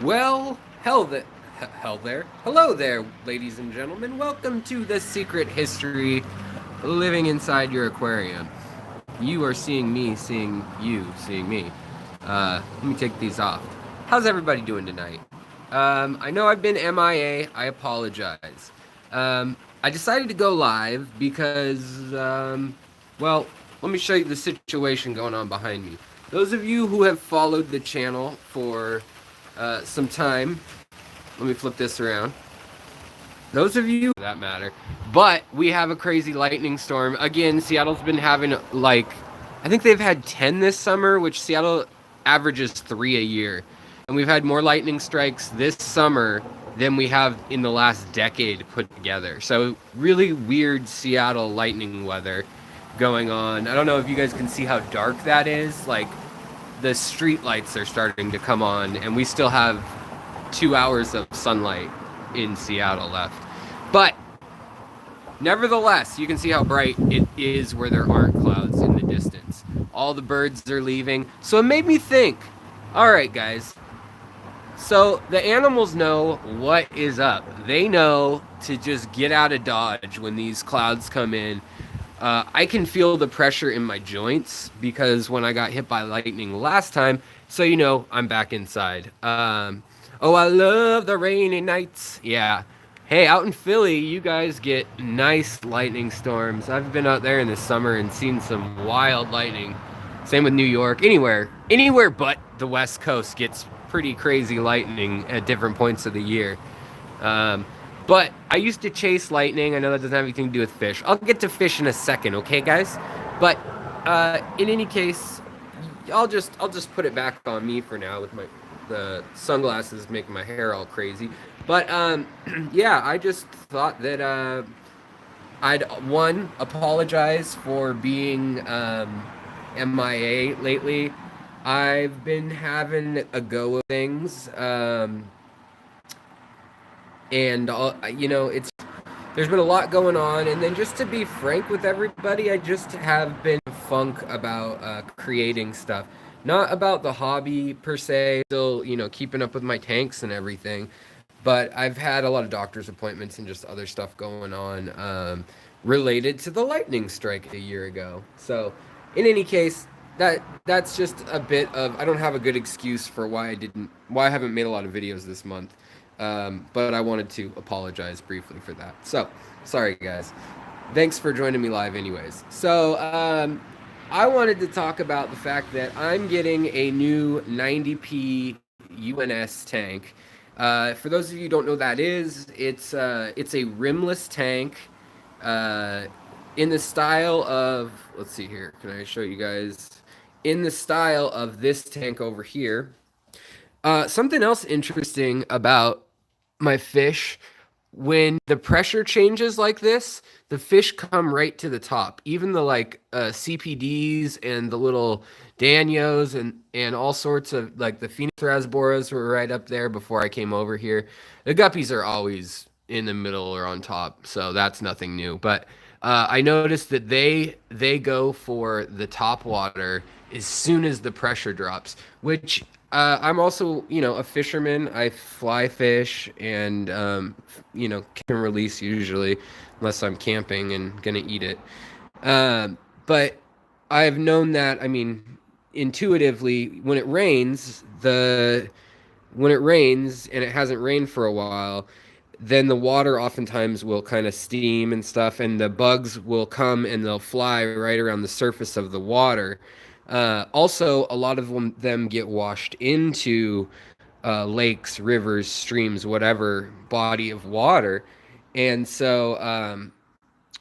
Well, hell there. Hello there, ladies and gentlemen. Welcome to the secret history living inside your aquarium. You are seeing me, seeing you, seeing me. Let me take these off. How's everybody doing tonight? I know I've been MIA. I apologize. I decided to go live because, well, let me show you the situation going on behind me. Those of you who have followed the channel for some time, let me flip this around. Those of you, for that matter, but we have a crazy lightning storm. Again, Seattle's been having I think they've had 10 this summer, which Seattle averages 3 a year. And we've had more lightning strikes this summer than we have in the last decade put together. So really weird Seattle lightning weather going on. I don't know if you guys can see how dark that is. Like the street lights are starting to come on, and we still have 2 hours of sunlight in Seattle left. But nevertheless, you can see how bright it is where there aren't clouds in the distance. All the birds are leaving. So it made me think, all right, guys. So the animals know what is up. They know to just get out of Dodge when these clouds come in. I can feel the pressure in my joints because when I got hit by lightning last time, so you know I'm back inside. Oh, I love the rainy nights. Yeah. Hey, out in Philly, you guys get nice lightning storms. I've been out there in the summer and seen some wild lightning. Same with New York. Anywhere but the West Coast gets pretty crazy lightning at different points of the year. Um, but I used to chase lightning. I know that doesn't have anything to do with fish. I'll get to fish in a second, okay, guys? But in any case, I'll just put it back on me for now with the sunglasses making my hair all crazy. But yeah, I just thought that I'd one apologize for being MIA lately. I've been having a go of things. And it's there's been a lot going on, and then just to be frank with everybody, I just have been funk about creating stuff, not about the hobby per se, still keeping up with my tanks and everything, but I've had a lot of doctor's appointments and just other stuff going on related to the lightning strike a year ago. So in any case, that's just a bit of, I don't have a good excuse for why I haven't made a lot of videos this month. But I wanted to apologize briefly for that. So, sorry guys. Thanks for joining me live, anyways. So, I wanted to talk about the fact that I'm getting a new 90p UNS tank. For those of you who don't know what that is, it's a rimless tank, in the style of, let's see here. Can I show you guys? In the style of this tank over here. Something else interesting about my fish, when the pressure changes like this, the fish come right to the top. Even the CPDs and the little Danios and all sorts of, like, the Phoenix Rasboras were right up there before I came over here. The guppies are always in the middle or on top, so that's nothing new. But I noticed that they go for the top water as soon as the pressure drops, which I'm also, a fisherman. I fly fish and, can release usually, unless I'm camping and gonna eat it. But I've known that, I mean, intuitively, when it rains and it hasn't rained for a while, then the water oftentimes will kind of steam and stuff, and the bugs will come and they'll fly right around the surface of the water. Also, a lot of them get washed into lakes, rivers, streams, whatever body of water, and so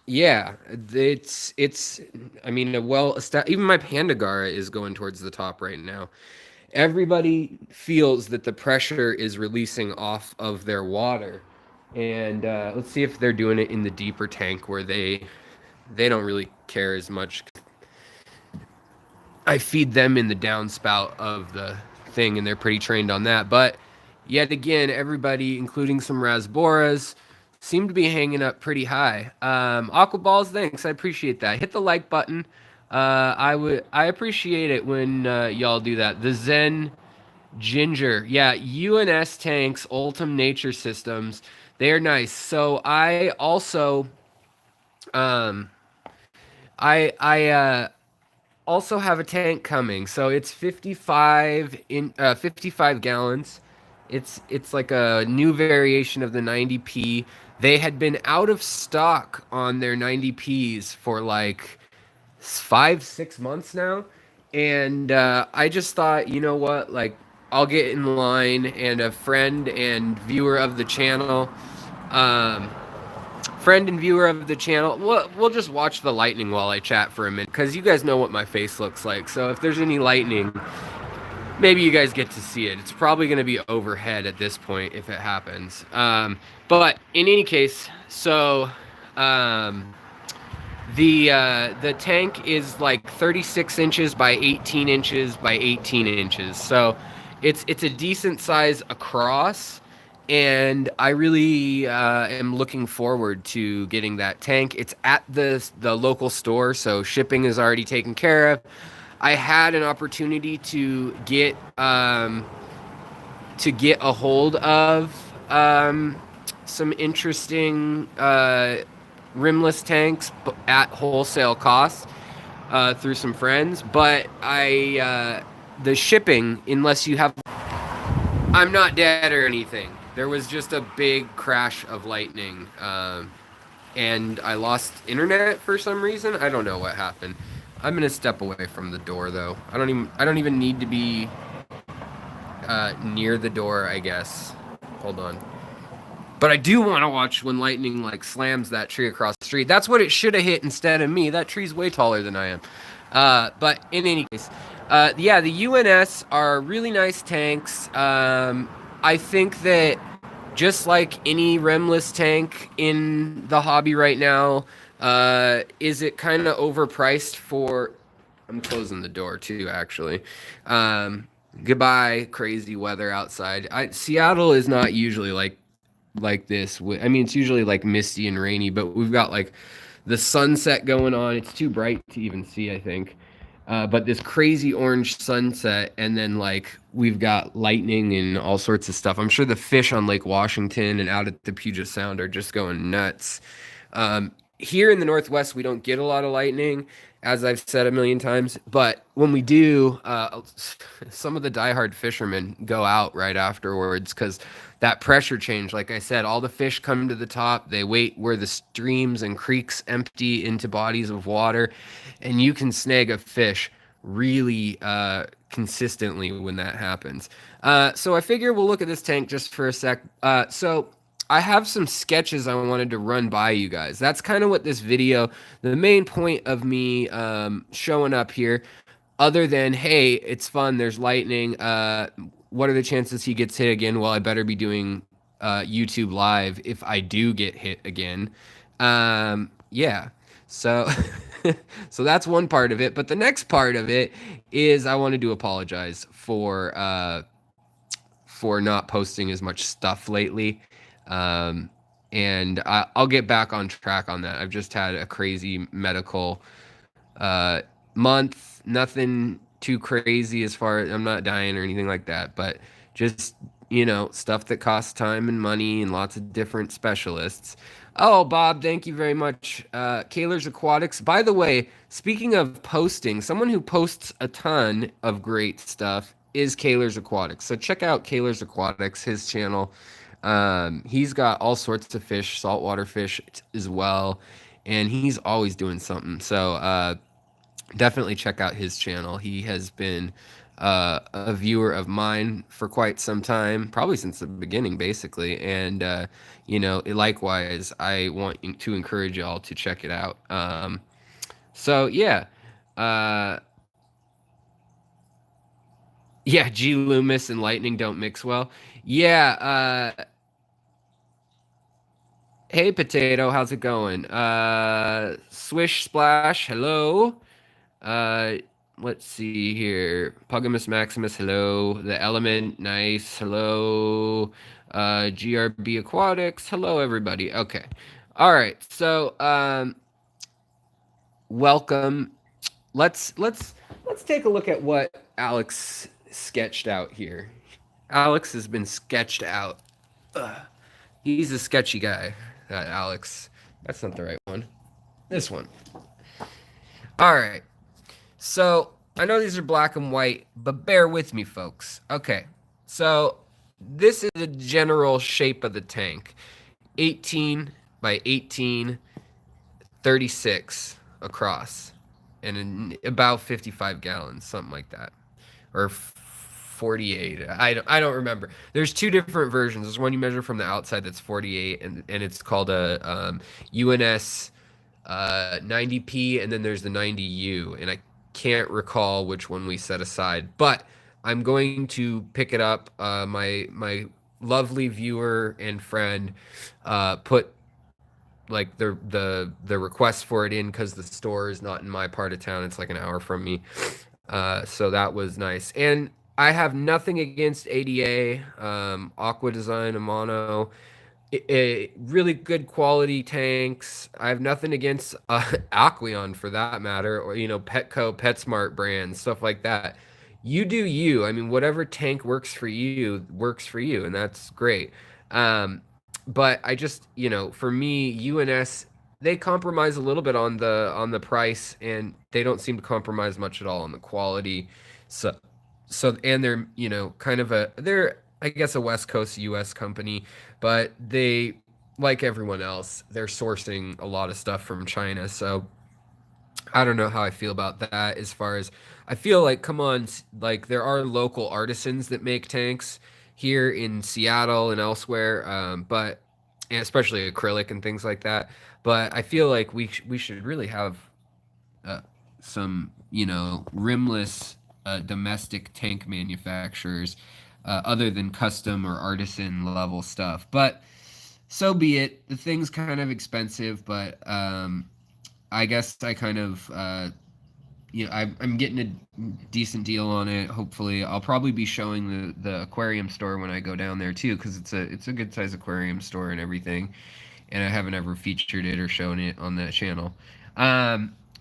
yeah, it's. I mean, even my Pandagara is going towards the top right now. Everybody feels that the pressure is releasing off of their water, and let's see if they're doing it in the deeper tank where they don't really care as much. I feed them in the downspout of the thing, and they're pretty trained on that. But yet again, everybody, including some Rasboras, seem to be hanging up pretty high. Aquaballs, thanks. I appreciate that. Hit the like button. I appreciate it when y'all do that. The Zen Ginger. Yeah, UNS tanks, Ultim Nature Systems. They're nice. So I also um I also have a tank coming. So it's 55 gallons. It's like a new variation of the 90p. They had been out of stock on their 90ps for like 5 6 months now, and I just thought, you know what, like I'll get in line, and a um, friend and viewer of the channel, we'll just watch the lightning while I chat for a minute, because you guys know what my face looks like. So if there's any lightning, maybe you guys get to see it. It's probably going to be overhead at this point if it happens. But in any case, so um, the tank is like 36 inches by 18 inches by 18 inches. So it's a decent size across, and I really am looking forward to getting that tank. It's at the local store, so shipping is already taken care of. I had an opportunity to get a hold of some interesting rimless tanks at wholesale cost through some friends, but the shipping, unless you have, I'm not dead or anything. There was just a big crash of lightning, and I lost internet for some reason. I don't know what happened. I'm gonna step away from the door though. I don't even need to be near the door, I guess. Hold on. But I do want to watch when lightning like slams that tree across the street. That's what it should have hit instead of me. That tree's way taller than I am. But in any case, yeah, the UNS are really nice tanks. I think that just like any remless tank in the hobby right now, is it kind of overpriced for? I'm closing the door too, actually. Goodbye, crazy weather outside. Seattle is not usually like this. I mean, it's usually like misty and rainy, but we've got like the sunset going on. It's too bright to even see, I think. But this crazy orange sunset, and then like we've got lightning and all sorts of stuff. I'm sure the fish on Lake Washington and out at the Puget Sound are just going nuts. Here in the Northwest, we don't get a lot of lightning, as I've said a million times. But when we do, some of the diehard fishermen go out right afterwards because that pressure change, like I said, all the fish come to the top. They wait where the streams and creeks empty into bodies of water, and you can snag a fish really consistently when that happens. So I figure we'll look at this tank just for a sec. So I have some sketches I wanted to run by you guys. That's kind of what this video, the main point of me showing up here, other than, hey, it's fun, there's lightning. What are the chances he gets hit again? Well, I better be doing YouTube live if I do get hit again. Yeah. So so that's one part of it. But the next part of it is I wanted to apologize for not posting as much stuff lately. Um, and I'll get back on track on that. I've just had a crazy medical uh, month. Nothing too crazy as far as I'm not dying or anything like that, but just, stuff that costs time and money and lots of different specialists. Oh, Bob, thank you very much. Kaler's Aquatics. By the way, speaking of posting, someone who posts a ton of great stuff is Kaler's Aquatics. So check out Kaler's Aquatics, his channel. He's got all sorts of fish, saltwater fish as well, and he's always doing something. So definitely check out his channel. He has been a viewer of mine for quite some time, probably since the beginning, basically. And likewise, I want to encourage y'all to check it out. So yeah, uh, yeah, G Loomis and lightning don't mix well. Yeah. Hey, Potato, how's it going? Swish Splash, hello. Uh, let's see here. Pugimus Maximus, hello. The Element, nice, hello. GRB Aquatics, hello, everybody. Okay. All right. So, welcome. Let's take a look at what Alex sketched out here. Alex has been sketched out. Ugh. He's a sketchy guy, that Alex. That's not the right one. This one. All right. So I know these are black and white, but bear with me, folks. Okay. So this is the general shape of the tank: 18 by 18, 36 across, and about 55 gallons, something like that, or 48. I don't remember. There's two different versions. There's one you measure from the outside that's 48, and it's called a UNS 90P, and then there's the 90U, and I can't recall which one we set aside, but I'm going to pick it up. My lovely viewer and friend put like the request for it in because the store is not in my part of town. It's like an hour from me. So that was nice. And I have nothing against ADA, Aqua Design, Amano, really good quality tanks. I have nothing against Aqueon for that matter, or Petco, PetSmart brands, stuff like that. You do you. I mean, whatever tank works for you, and that's great. Um, but I just, for me, UNS, they compromise a little bit on the price, and they don't seem to compromise much at all on the quality. So and they're, kind of they're, I guess, a West Coast US company, but they, like everyone else, they're sourcing a lot of stuff from China. So I don't know how I feel about that. As far as, I feel like, come on, like there are local artisans that make tanks here in Seattle and elsewhere, but and especially acrylic and things like that. But I feel like we should really have uh, some, rimless domestic tank manufacturers, other than custom or artisan level stuff. But so be it. The thing's kind of expensive, but I guess I kind of, I'm getting a decent deal on it. Hopefully, I'll probably be showing the aquarium store when I go down there too, because it's a good size aquarium store and everything. And I haven't ever featured it or shown it on that channel.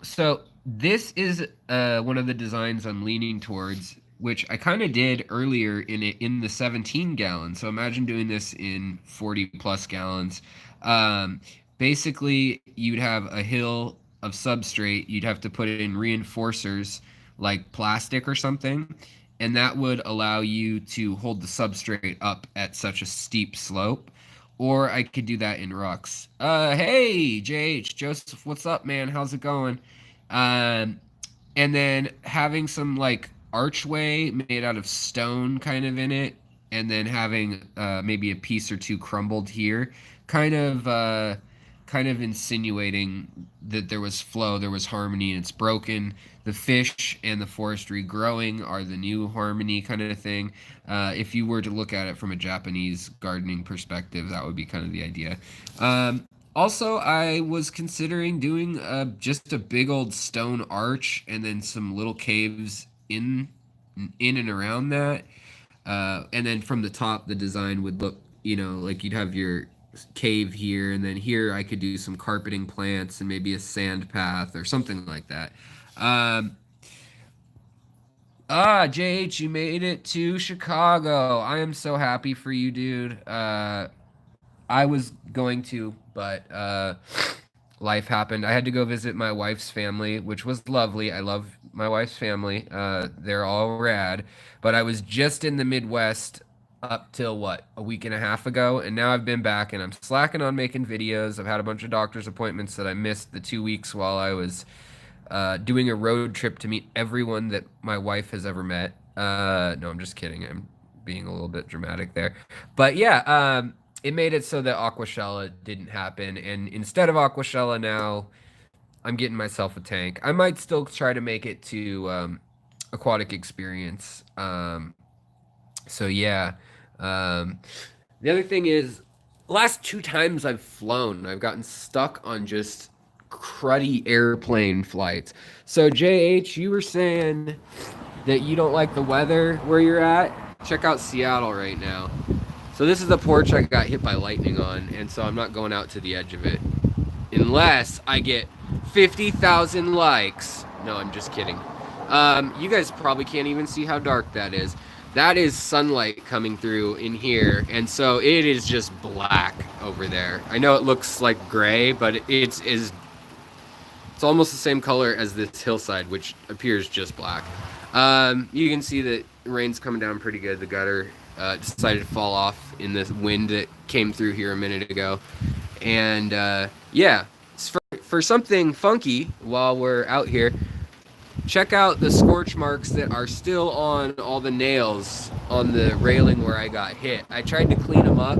So this is one of the designs I'm leaning towards, which I kind of did earlier in the 17 gallons. So imagine doing this in 40 plus gallons. Um, Basically, you'd have a hill of substrate. You'd have to put in reinforcers like plastic or something, and that would allow you to hold the substrate up at such a steep slope. Or I could do that in rocks. Hey, JH, Joseph, what's up, man? How's it going? Um, and then having some like archway made out of stone kind of in it, and then having maybe a piece or two crumbled here, kind of kind of insinuating that there was flow, there was harmony, and it's broken. The fish and the forestry growing are the new harmony kind of thing. If you were to look at it from a Japanese gardening perspective, that would be kind of the idea. Also, I was considering doing just a big old stone arch and then some little caves in and around that. And then from the top, the design would look, like you'd have your cave here, and then here I could do some carpeting plants and maybe a sand path or something like that. Um, JH, you made it to Chicago. I am so happy for you, dude. I was going to, but life happened. I had to go visit my wife's family, which was lovely. I love my wife's family. They're all rad. But I was just in the Midwest up till what, a week and a half ago, and now I've been back and I'm slacking on making videos. I've had a bunch of doctor's appointments that I missed the 2 weeks while I was doing a road trip to meet everyone that my wife has ever met. No, I'm just kidding. I'm being a little bit dramatic there. But yeah, it made it so that Aquashella didn't happen. And instead of Aquashella now, I'm getting myself a tank. I might still try to make it to Aquatic Experience. So yeah. Um, the other thing is, last two times I've flown, I've gotten stuck on just cruddy airplane flights. So JH, you were saying that you don't like the weather where you're at. Check out Seattle right now. So this is the porch I got hit by lightning on, and so I'm not going out to the edge of it unless I get 50,000 likes. No, I'm just kidding. You guys probably can't even see how dark that is. That is sunlight coming through in here, and so it is just black over there. I know it looks like gray, but it's almost the same color as this hillside, which appears just black. You can see that rain's coming down pretty good. The gutter decided to fall off in the wind that came through here a minute ago, and yeah, for something funky while we're out here, check out the scorch marks that are still on all the nails on the railing where I got hit. I tried to clean them up.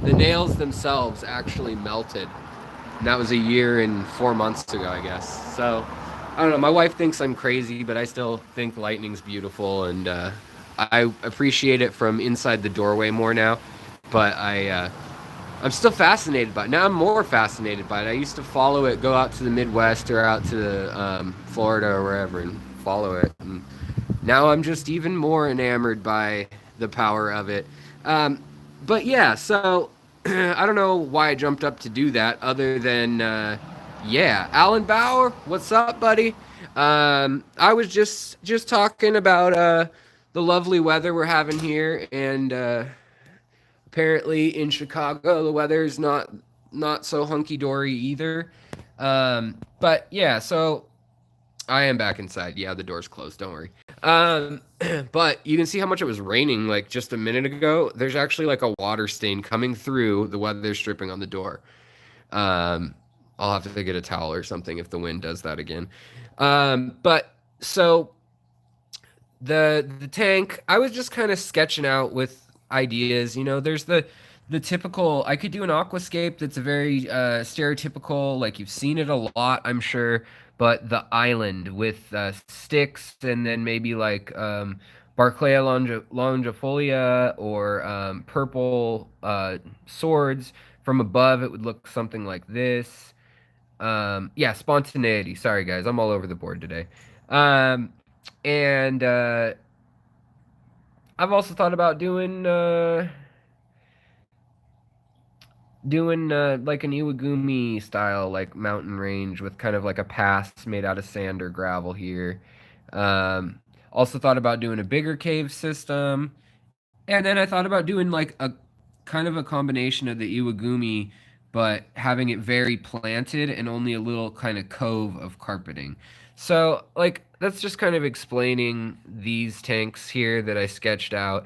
The nails themselves actually melted. And that was a year and 4 months ago, I guess. So, I don't know. My wife thinks I'm crazy, but I still think lightning's beautiful, and I appreciate it from inside the doorway more now. But I'm still fascinated by it. Now I'm more fascinated by it. I used to follow it, go out to the Midwest or out to the, Florida or wherever and follow it. And now I'm just even more enamored by the power of it. Um, but yeah, so I don't know why I jumped up to do that other than, yeah, Alan Bauer, what's up, buddy? I was just talking about the lovely weather we're having here, and apparently in Chicago the weather's not so hunky dory either. But yeah, so I am back inside. Yeah, the door's closed. Don't worry. But you can see how much it was raining like just a minute ago. There's actually like a water stain coming through the weather stripping on the door. Um, I'll have to get a towel or something if the wind does that again. But so the tank, I was just kind of sketching out with ideas. There's the typical. I could do an aquascape that's a very stereotypical, like you've seen it a lot, I'm sure. But the island with sticks and then maybe like Barclaya longifolia or purple swords. From above, it would look something like this. Yeah, spontaneity. Sorry, guys, I'm all over the board today. Um, and I've also thought about doing like an Iwagumi style like mountain range with kind of like a pass made out of sand or gravel here. Also thought about doing a bigger cave system, and then I thought about doing like a kind of a combination of the Iwagumi, but having it very planted and only a little kind of cove of carpeting. So, like, that's just kind of explaining these tanks here that I sketched out.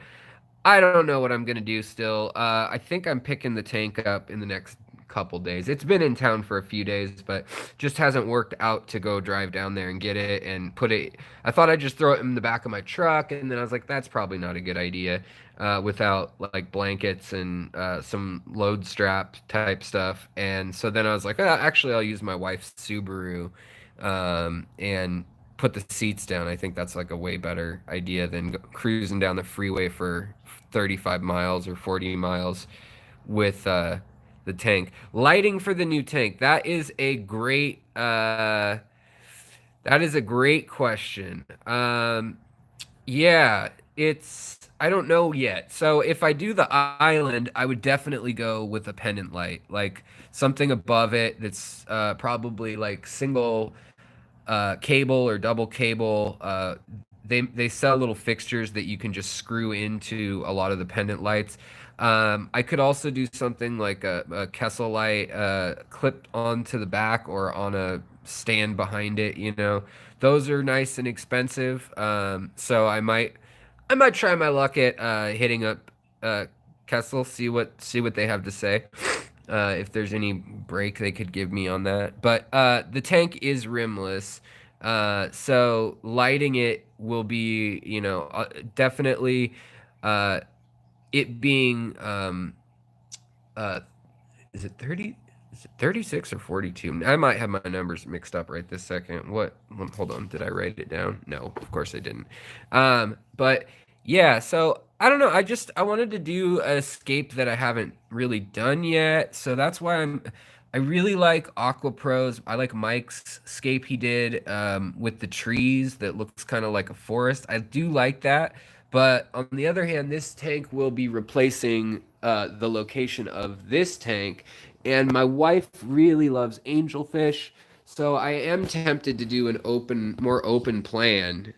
I don't know what I'm gonna do still. I think I'm picking the tank up in the next couple days. It's been in town for a few days, but just hasn't worked out to go drive down there and get it and put it. I thought I'd just throw it in the back of my truck, and then I was like, that's probably not a good idea without like blankets and some load strap type stuff. And so then I was like, actually, I'll use my wife's Subaru and put the seats down. I think that's like a way better idea than cruising down the freeway for 35 miles or 40 miles with the tank. Lighting for the new tank. That is a great question. Yeah, I don't know yet. So if I do the island, I would definitely go with a pendant light, like something above it that's probably like single cable or double cable. They sell little fixtures that you can just screw into a lot of the pendant lights. I could also do something like a Kessel light clipped onto the back or on a stand behind it. Those are nice and expensive. So I might try my luck at hitting up Kessel, see what they have to say. If there's any break they could give me on that. But the tank is rimless, so lighting it will be, definitely uh, it being uh, is it 30? Is it 36 or 42? I might have my numbers mixed up right this second. What? Hold on. Did I write it down? No, of course I didn't. But yeah, so I don't know. I wanted to do an escape that I haven't really done yet. So that's why I really like Aqua Pros. I like Mike's scape he did with the trees that looks kind of like a forest. I do like that. But on the other hand, this tank will be replacing the location of this tank. And my wife really loves angelfish. So I am tempted to do an more open plan,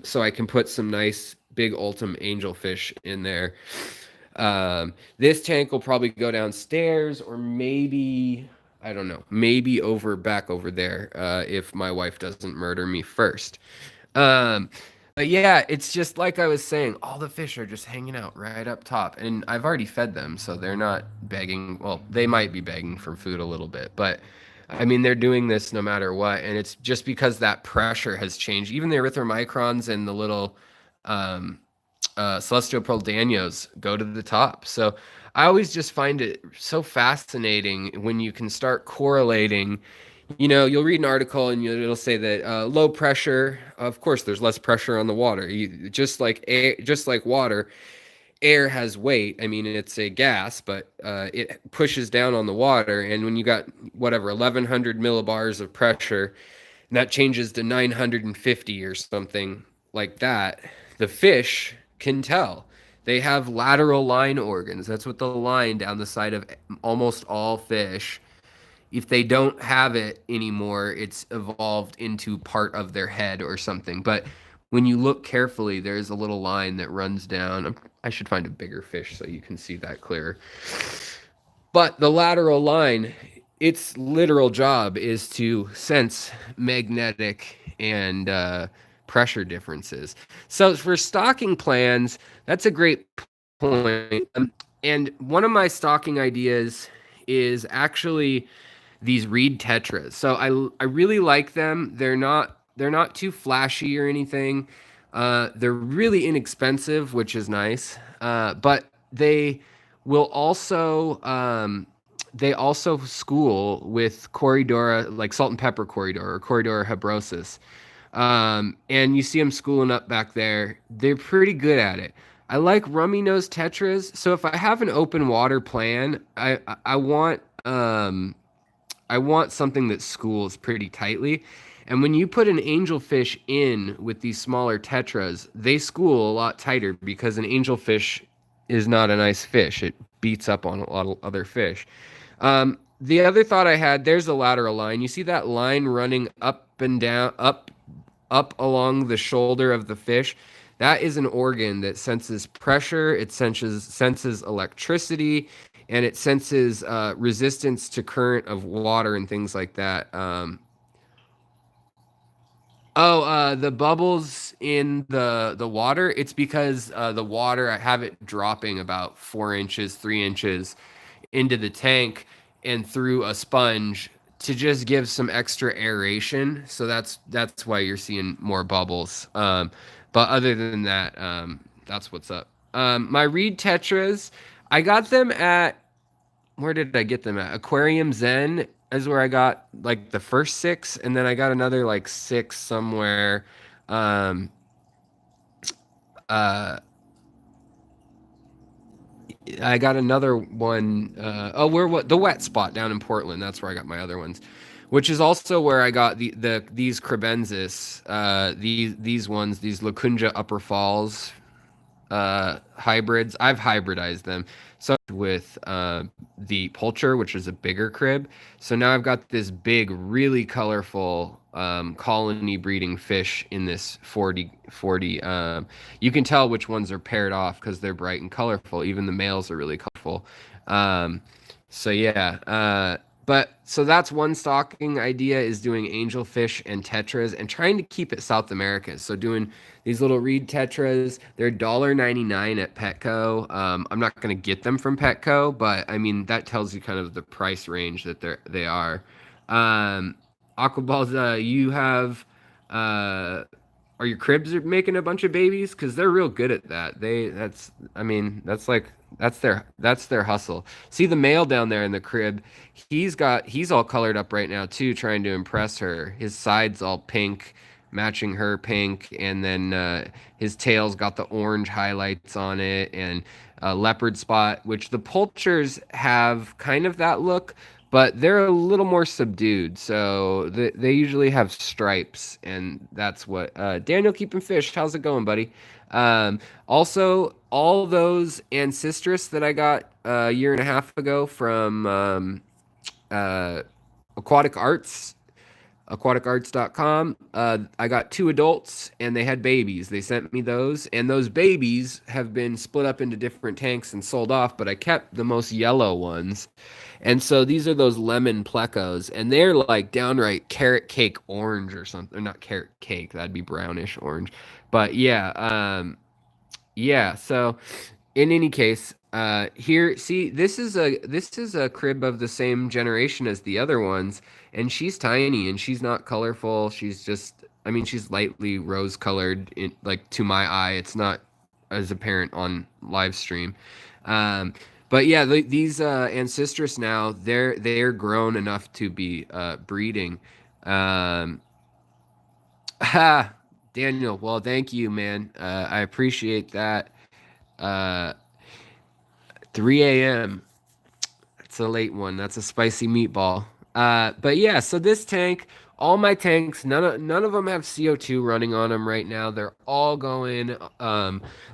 so I can put some nice big ultim angelfish in there. This tank will probably go downstairs, or maybe I don't know, maybe over back over there if my wife doesn't murder me first. Um, but yeah, it's just like I was saying, all the fish are just hanging out right up top, and I've already fed them, so they're not begging. Well, they might be begging for food a little bit, but I mean, they're doing this no matter what, and it's just because that pressure has changed. Even the erythromicrons and the little um, celestial pearl danios go to the top. So I always just find it so fascinating when you can start correlating. You'll read an article and it'll say that low pressure. Of course, there's less pressure on the water. Just like air, just like water, air has weight. I mean, it's a gas, but it pushes down on the water. And when you got whatever 1,100 millibars of pressure, and that changes to 950 or something like that, the fish can tell. They have lateral line organs. That's what the line down the side of almost all fish. If they don't have it anymore, it's evolved into part of their head or something. But when you look carefully, there's a little line that runs down. I should find a bigger fish so you can see that clearer. But the lateral line, its literal job is to sense magnetic and pressure differences. So for stocking plans, that's a great point. And one of my stocking ideas is actually these reed tetras. So I really like them. They're not too flashy or anything. They're really inexpensive, which is nice. But they also school with Corydora, like salt and pepper Corydora or Corydora hebrosus. And you see them schooling up back there. They're pretty good at it. I like rummy nose tetras. So if I have an open water plan, I want I want something that schools pretty tightly. And when you put an angelfish in with these smaller tetras, they school a lot tighter because an angelfish is not a nice fish. It beats up on a lot of other fish. The other thought I had, there's a lateral line. You see that line running up and down, up along the shoulder of the fish? That is an organ that senses pressure, it senses electricity, and it senses resistance to current of water and things like that. The bubbles in the water. It's because the water, I have it dropping about 4 inches, 3 inches into the tank and through a sponge to just give some extra aeration. So that's why you're seeing more bubbles. But other than that, that's what's up. My reed tetras, I got them at, where did I get them at? Aquarium Zen is where I got like the first six, and then I got another like six somewhere. Um, uh, I got another one. The wet spot down in Portland. That's where I got my other ones, which is also where I got these crebensis. These ones, these Lacunja Upper Falls hybrids. I've hybridized them. So with the Pulcher, which is a bigger crib. So now I've got this big, really colorful colony breeding fish in this 40. You can tell which ones are paired off because they're bright and colorful. Even the males are really colorful. So yeah. But so that's one stocking idea, is doing angelfish and tetras and trying to keep it South America. So doing these little reed tetras, they're $1.99 at Petco. I'm not going to get them from Petco, but I mean, that tells you kind of the price range that they are. Aquaballs, you have, are your cribs making a bunch of babies? Because they're real good at that. That's their hustle. See the male down there in the crib, he's all colored up right now too, trying to impress her. His side's all pink, matching her pink, and then his tail's got the orange highlights on it, and a leopard spot, which the poultures have kind of that look, but they're a little more subdued. So they usually have stripes, and that's what Daniel keeping fish. How's it going, buddy? Also, all those ancestris that I got a year and a half ago from Aquatic Arts. aquaticarts.com. I got 2 adults and they had babies. They sent me those, and those babies have been split up into different tanks and sold off, but I kept the most yellow ones. And so these are those lemon plecos, and they're like downright carrot cake orange or something. Or not carrot cake, that'd be brownish orange. But yeah, so in any case, here, see, this is a crib of the same generation as the other ones, and she's tiny and she's not colorful. She's just, I mean, she's lightly rose colored, like to my eye. It's not as apparent on live stream. Um, but yeah, these ancestors now, they're grown enough to be breeding. Um, ha, Daniel. Well, thank you, man. I appreciate that. Uh, 3 a.m. It's a late one. That's a spicy meatball. But yeah, so this tank, all my tanks, none of them have CO2 running on them right now. They're all going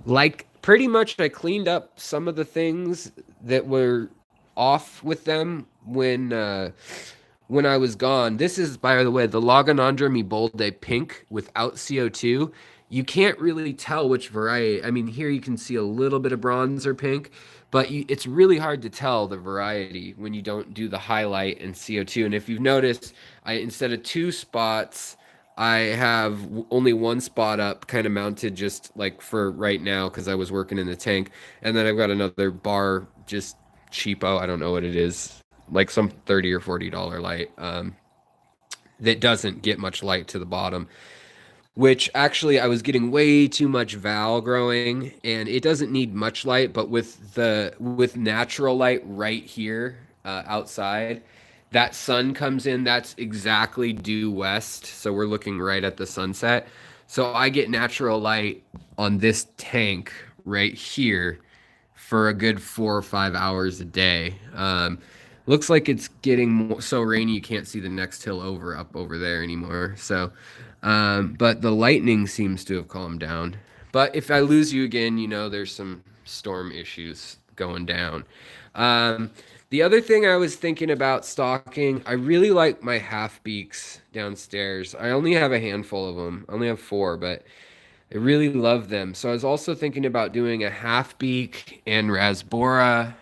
like pretty much I cleaned up some of the things that were off with them when I was gone. This is, by the way, the Logonandra Bolde pink without CO2. You can't really tell which variety. I mean, here you can see a little bit of bronzer pink, but it's really hard to tell the variety when you don't do the highlight and CO2. And if you've noticed, instead of 2 spots, I have only 1 spot up, kind of mounted just like for right now because I was working in the tank. And then I've got another bar, just cheapo. I don't know what it is, like some $30 or $40 light that doesn't get much light to the bottom, which actually I was getting way too much val growing, and it doesn't need much light, but with natural light right here outside, that sun comes in, that's exactly due west, so we're looking right at the sunset. So I get natural light on this tank right here for a good 4 or 5 hours a day. Looks like it's getting so rainy you can't see the next hill up over there anymore. So, but the lightning seems to have calmed down. But if I lose you again, there's some storm issues going down. Um, the other thing I was thinking about stocking, I really like my half beaks downstairs. I only have a handful of them. I only have 4, but I really love them. So I was also thinking about doing a half beak and rasbora,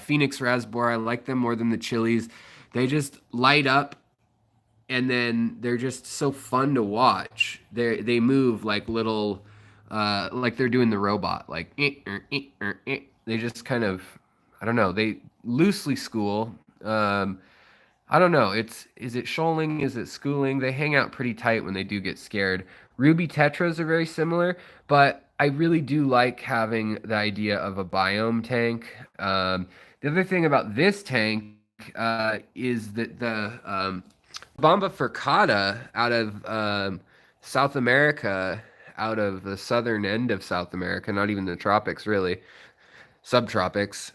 Phoenix rasbora. I like them more than the chilies. They just light up, and then they're just so fun to watch. They move like little, like they're doing the robot, like they just kind of, I don't know. They loosely school. I don't know. Is it shoaling? Is it schooling? They hang out pretty tight when they do get scared. Ruby tetras are very similar, but I really do like having the idea of a biome tank. The other thing about this tank is that the Bomba furcata out of South America, out of the southern end of South America, not even the tropics really, subtropics.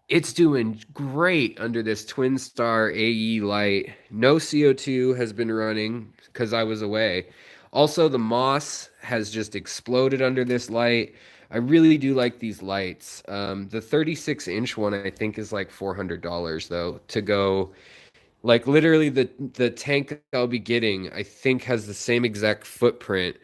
It's doing great under this twin star AE light. No CO2 has been running because I was away. Also, the moss has just exploded under this light. I really do like these lights. The 36-inch one I think is like $400 though to go. Like literally the tank I'll be getting, I think has the same exact footprint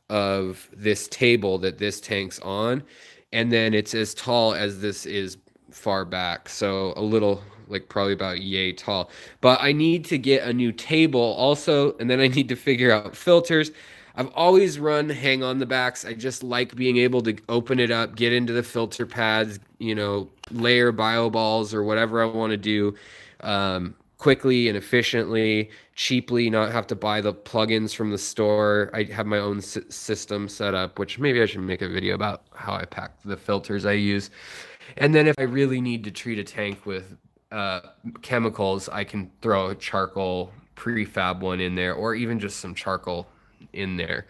of this table that this tank's on, and then it's as tall as this is far back, so a little like probably about yay tall. But I need to get a new table also, and then I need to figure out filters. I've always run hang on the backs. I just like being able to open it up, get into the filter pads, layer bio balls or whatever I want to do. Quickly and efficiently, cheaply, not have to buy the plugins from the store. I have my own system set up, which maybe I should make a video about how I pack the filters I use. And then if I really need to treat a tank with chemicals, I can throw a charcoal prefab one in there, or even just some charcoal in there.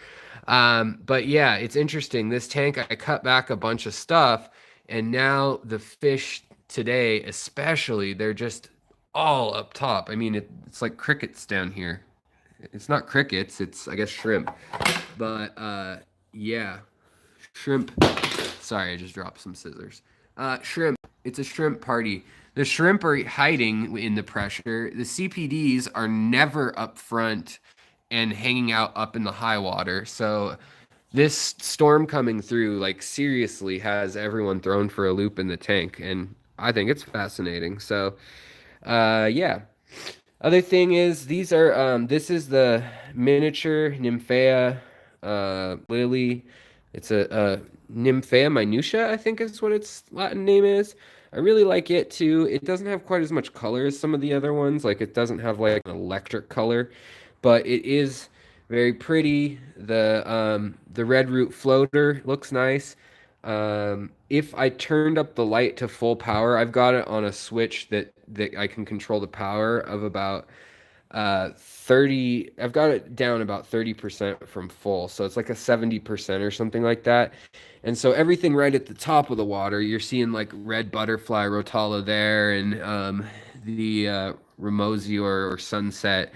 But yeah, it's interesting. This tank, I cut back a bunch of stuff, and now the fish today, especially, they're just all up top. I mean, it's like crickets down here. It's not crickets, it's, I guess, shrimp. But yeah, shrimp. Sorry, I just dropped some scissors. Shrimp. It's a shrimp party. The shrimp are hiding in the pressure. The CPDs are never up front and hanging out up in the high water. So this storm coming through, like, seriously has everyone thrown for a loop in the tank, and I think it's fascinating. So, yeah. Other thing is these are this is the miniature Nymphea lily. It's a Nymphea minutia, I think is what its Latin name is. I really like it too. It doesn't have quite as much color as some of the other ones. Like it doesn't have like an electric color, but it is very pretty. The red root floater looks nice. If I turned up the light to full power, I've got it on a switch that I can control the power of about 30. I've got it down about 30% from full, so it's like a 70% or something like that. And so everything right at the top of the water, you're seeing like red butterfly rotala there, and the ramosi or sunset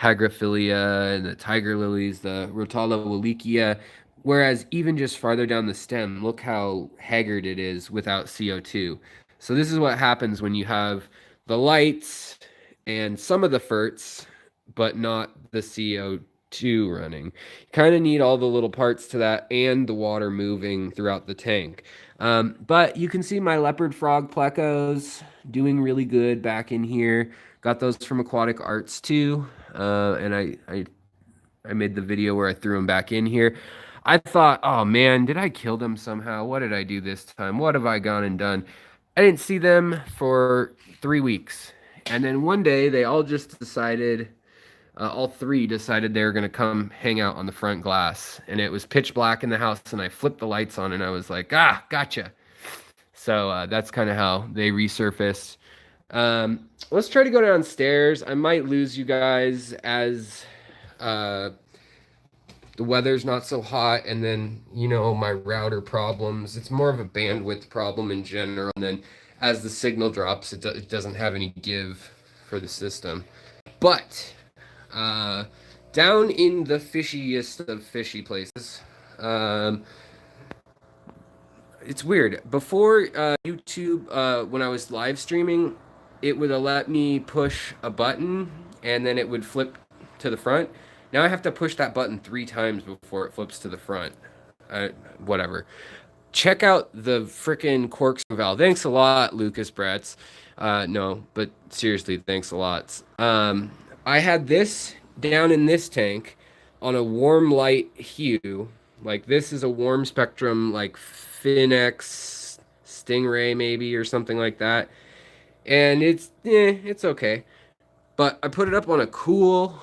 hygrophila, and the tiger lilies, the rotala wallachia. Whereas even just farther down the stem, look how haggard it is without CO2. So this is what happens when you have the lights and some of the ferts, but not the CO2 running. You kind of need all the little parts to that and the water moving throughout the tank. But you can see my leopard frog plecos doing really good back in here. Got those from Aquatic Arts too. And I made the video where I threw them back in here. I thought, oh man, did I kill them somehow? What did I do this time? What have I gone and done? I didn't see them for 3 weeks. And then one day they all just decided, all three decided they were going to come hang out on the front glass. And it was pitch black in the house, and I flipped the lights on and I was like, ah, gotcha. So that's kind of how they resurfaced. Let's try to go downstairs. I might lose you guys as uh, the weather's not so hot, and then my router problems. It's more of a bandwidth problem in general. And then as the signal drops, it doesn't have any give for the system. But uh, down in the fishiest of fishy places, um, it's weird. Before YouTube, when I was live streaming, it would have let me push a button and then it would flip to the front. Now I have to push that button 3 times before it flips to the front. Whatever. Check out the frickin' corkscrew valve. Thanks a lot, Lucas Bratz. No, but seriously, thanks a lot. I had this down in this tank on a warm light hue. Like this is a warm spectrum, like Finex Stingray maybe or something like that. And it's okay. But I put it up on a cool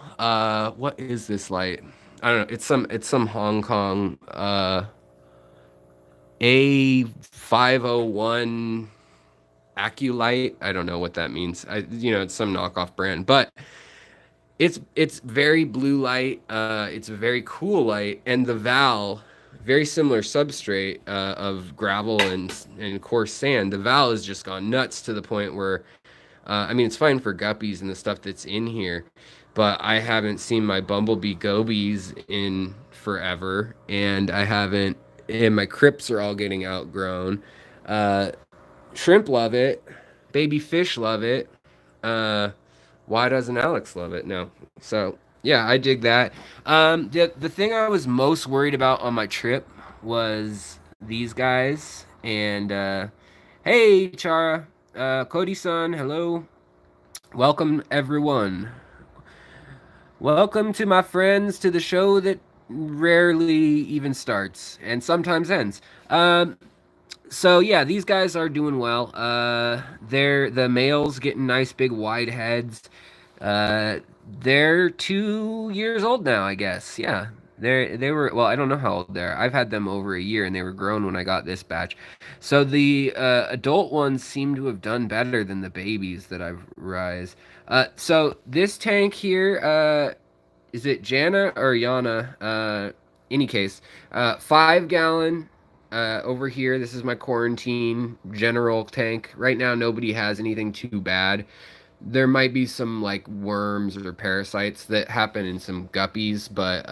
what is this light? I don't know. It's some Hong Kong A501 AccuLight. I don't know what that means. It's some knockoff brand, but it's very blue light. It's a very cool light, and the Val, very similar substrate of gravel and coarse sand. The Val has just gone nuts to the point where, I mean, it's fine for guppies and the stuff that's in here, but I haven't seen my bumblebee gobies in forever, and my crypts are all getting outgrown. Uh, Shrimp love it. Baby fish love it. Uh, why doesn't Alex love it? No. So yeah, I dig that. The thing I was most worried about on my trip was these guys. And hey, Chara, Cody-san, hello, welcome everyone. Welcome to my friends to the show that rarely even starts and sometimes ends. So yeah, these guys are doing well. They're the males getting nice big wide heads. Uh, they're 2 years old now, I guess. Yeah, they were. Well, I don't know how old they're. I've had them over a year, and they were grown when I got this batch. So the adult ones seem to have done better than the babies that I've raised. So this tank here, is it Jana or Yana? Any case, 5 gallon. Over here, this is my quarantine general tank. Right now, nobody has anything too bad. There might be some like worms or parasites that happen in some guppies, but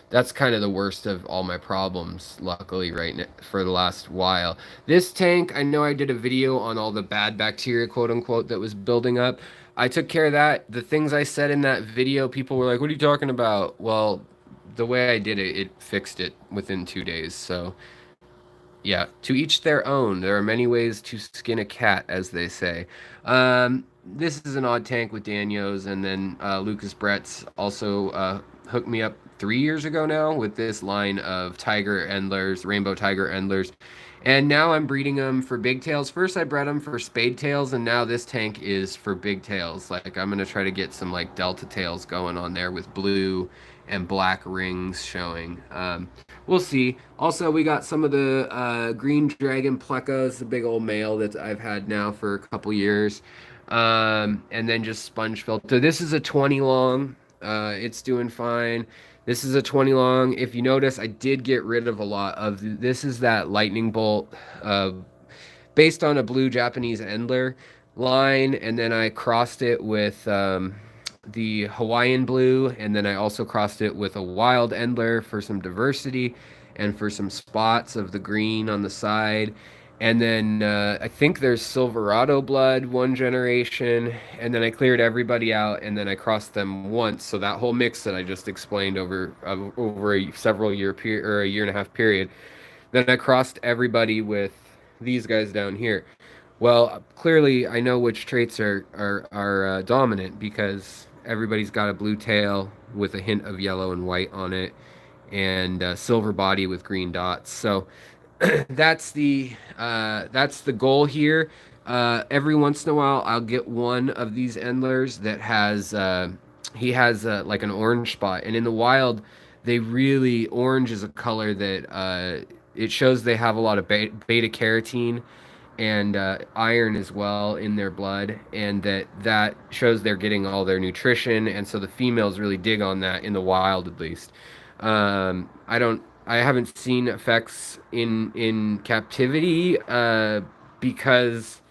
that's kind of the worst of all my problems, luckily, right now, for the last while. This tank, I know I did a video on all the bad bacteria, quote unquote, that was building up. I took care of that. The things I said in that video, people were like, "What are you talking about?" Well, the way I did it, it fixed it within 2 days. So, yeah, to each their own. There are many ways to skin a cat, as they say. This is an odd tank with Danios, and then Lucas Brett's also hooked me up 3 years ago now with this line of tiger endlers, rainbow tiger endlers. And now I'm breeding them for big tails. First, I bred them for spade tails, and now this tank is for big tails. Like, I'm going to try to get some, like, delta tails going on there with blue and black rings showing. We'll see. Also, we got some of the green dragon plecos, the big old male that I've had now for a couple years. And then just sponge filter. This is a 20 long. It's doing fine. This is a 20 long. If you notice, I did get rid of a lot of this. Is that lightning bolt based on a blue Japanese Endler line, and then I crossed it with the Hawaiian blue, and then I also crossed it with a wild Endler for some diversity and for some spots of the green on the side. And then I think there's Silverado blood, one generation, and then I cleared everybody out, and then I crossed them once. So that whole mix that I just explained over a several year period or a year and a half period, then I crossed everybody with these guys down here. Well, clearly I know which traits are dominant because everybody's got a blue tail with a hint of yellow and white on it, and silver body with green dots. So that's the goal here. Every once in a while, I'll get one of these endlers that has he has like an orange spot, and in the wild, they really orange is a color that it shows they have a lot of beta carotene and iron as well in their blood, and that shows they're getting all their nutrition, and so the females really dig on that in the wild at least. I haven't seen effects in captivity because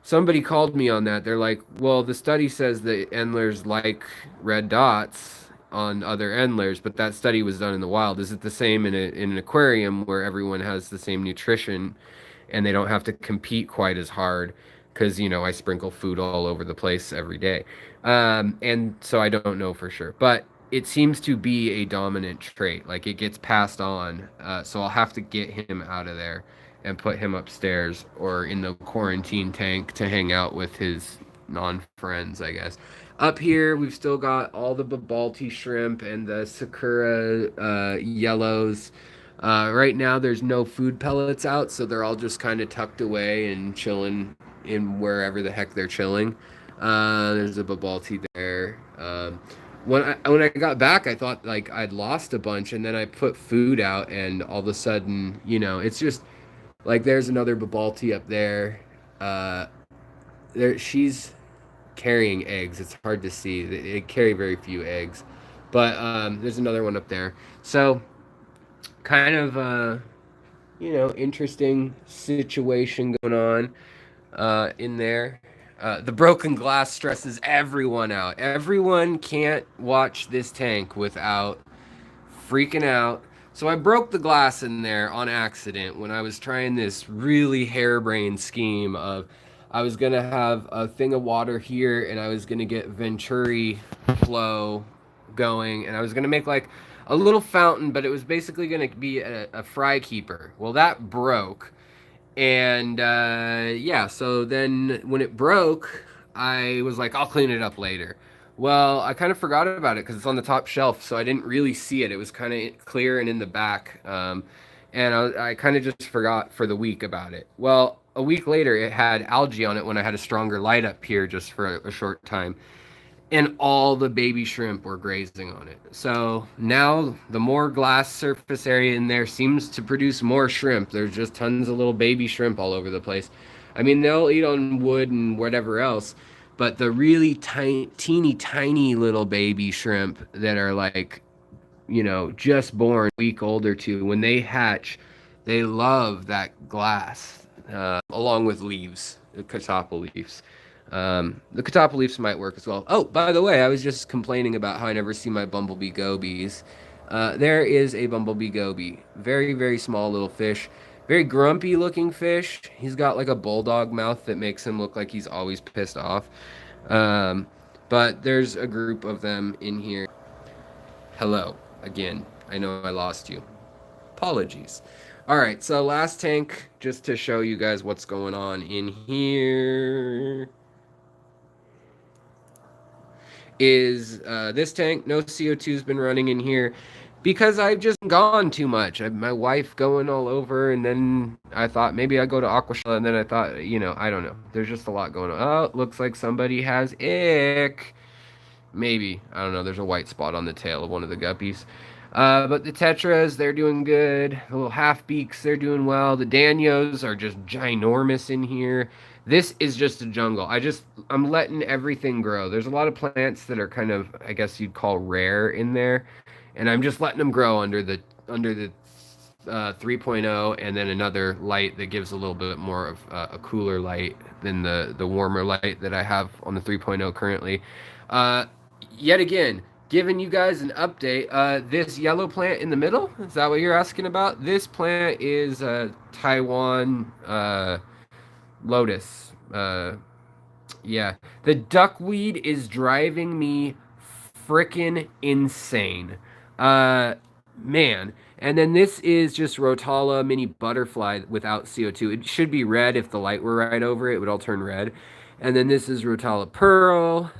somebody called me on that. They're like, well, the study says that endlers like red dots on other endlers, but that study was done in the wild. Is it the same in an aquarium where everyone has the same nutrition and they don't have to compete quite as hard? Because, I sprinkle food all over the place every day. And so I don't know for sure. But it seems to be a dominant trait. Like it gets passed on. So I'll have to get him out of there and put him upstairs or in the quarantine tank to hang out with his non-friends, I guess. Up here, we've still got all the Babalti shrimp and the Sakura yellows. Right now, there's no food pellets out, so they're all just kind of tucked away and chilling in wherever the heck they're chilling. There's a Babalti there. When I got back, I thought like I'd lost a bunch, and then I put food out, and all of a sudden, it's just like there's another Babalti up there. Uh, she's carrying eggs. It's hard to see. They carry very few eggs, but there's another one up there. So kind of interesting situation going on in there. The broken glass stresses everyone out. Everyone can't watch this tank without freaking out. So I broke the glass in there on accident when I was trying this really harebrained scheme of I was going to have a thing of water here and I was going to get Venturi flow going and I was going to make like a little fountain, but it was basically going to be a fry keeper. Well, that broke. And yeah, so then when it broke, I was like, I'll clean it up later. Well, I kind of forgot about it because it's on the top shelf, so I didn't really see it. It was kind of clear and in the back. And I kind of just forgot for the week about it. Well, a week later, it had algae on it when I had a stronger light up here just for a short time. And all the baby shrimp were grazing on it. So now the more glass surface area in there seems to produce more shrimp. There's just tons of little baby shrimp all over the place. I mean, they'll eat on wood and whatever else, but the really teeny tiny little baby shrimp that are like, just born a week old or two, when they hatch, they love that glass, along with leaves, the catappa leaves. The catappa leaves might work as well. Oh, by the way, I was just complaining about how I never see my bumblebee gobies. There is a bumblebee goby. Very, very small little fish. Very grumpy looking fish. He's got like a bulldog mouth that makes him look like he's always pissed off. Um, but there's a group of them in here. Hello, again. I know I lost you. Apologies. All right, so last tank, just to show you guys what's going on in here, is this tank. No CO2's been running in here because I've just gone too much. My wife going all over, and then I thought maybe I go to Aquascape, and then I thought, I don't know. There's just a lot going on. Oh, looks like somebody has ick. Maybe. I don't know. There's a white spot on the tail of one of the guppies. But the tetras, they're doing good. The little half beaks, they're doing well. The danios are just ginormous in here. This is just a jungle. I'm letting everything grow. There's a lot of plants that are kind of, I guess you'd call rare in there, and I'm just letting them grow under the 3.0, and then another light that gives a little bit more of a cooler light than the warmer light that I have on the 3.0 currently. Uh, Yet again, giving you guys an update. This yellow plant in the middle, is that what you're asking about? This plant is Taiwan lotus. Yeah. The duckweed is driving me freaking insane. Uh, Man. And then this is just Rotala mini butterfly without CO2. It should be red if the light were right over it. It would all turn red. And then this is Rotala pearl.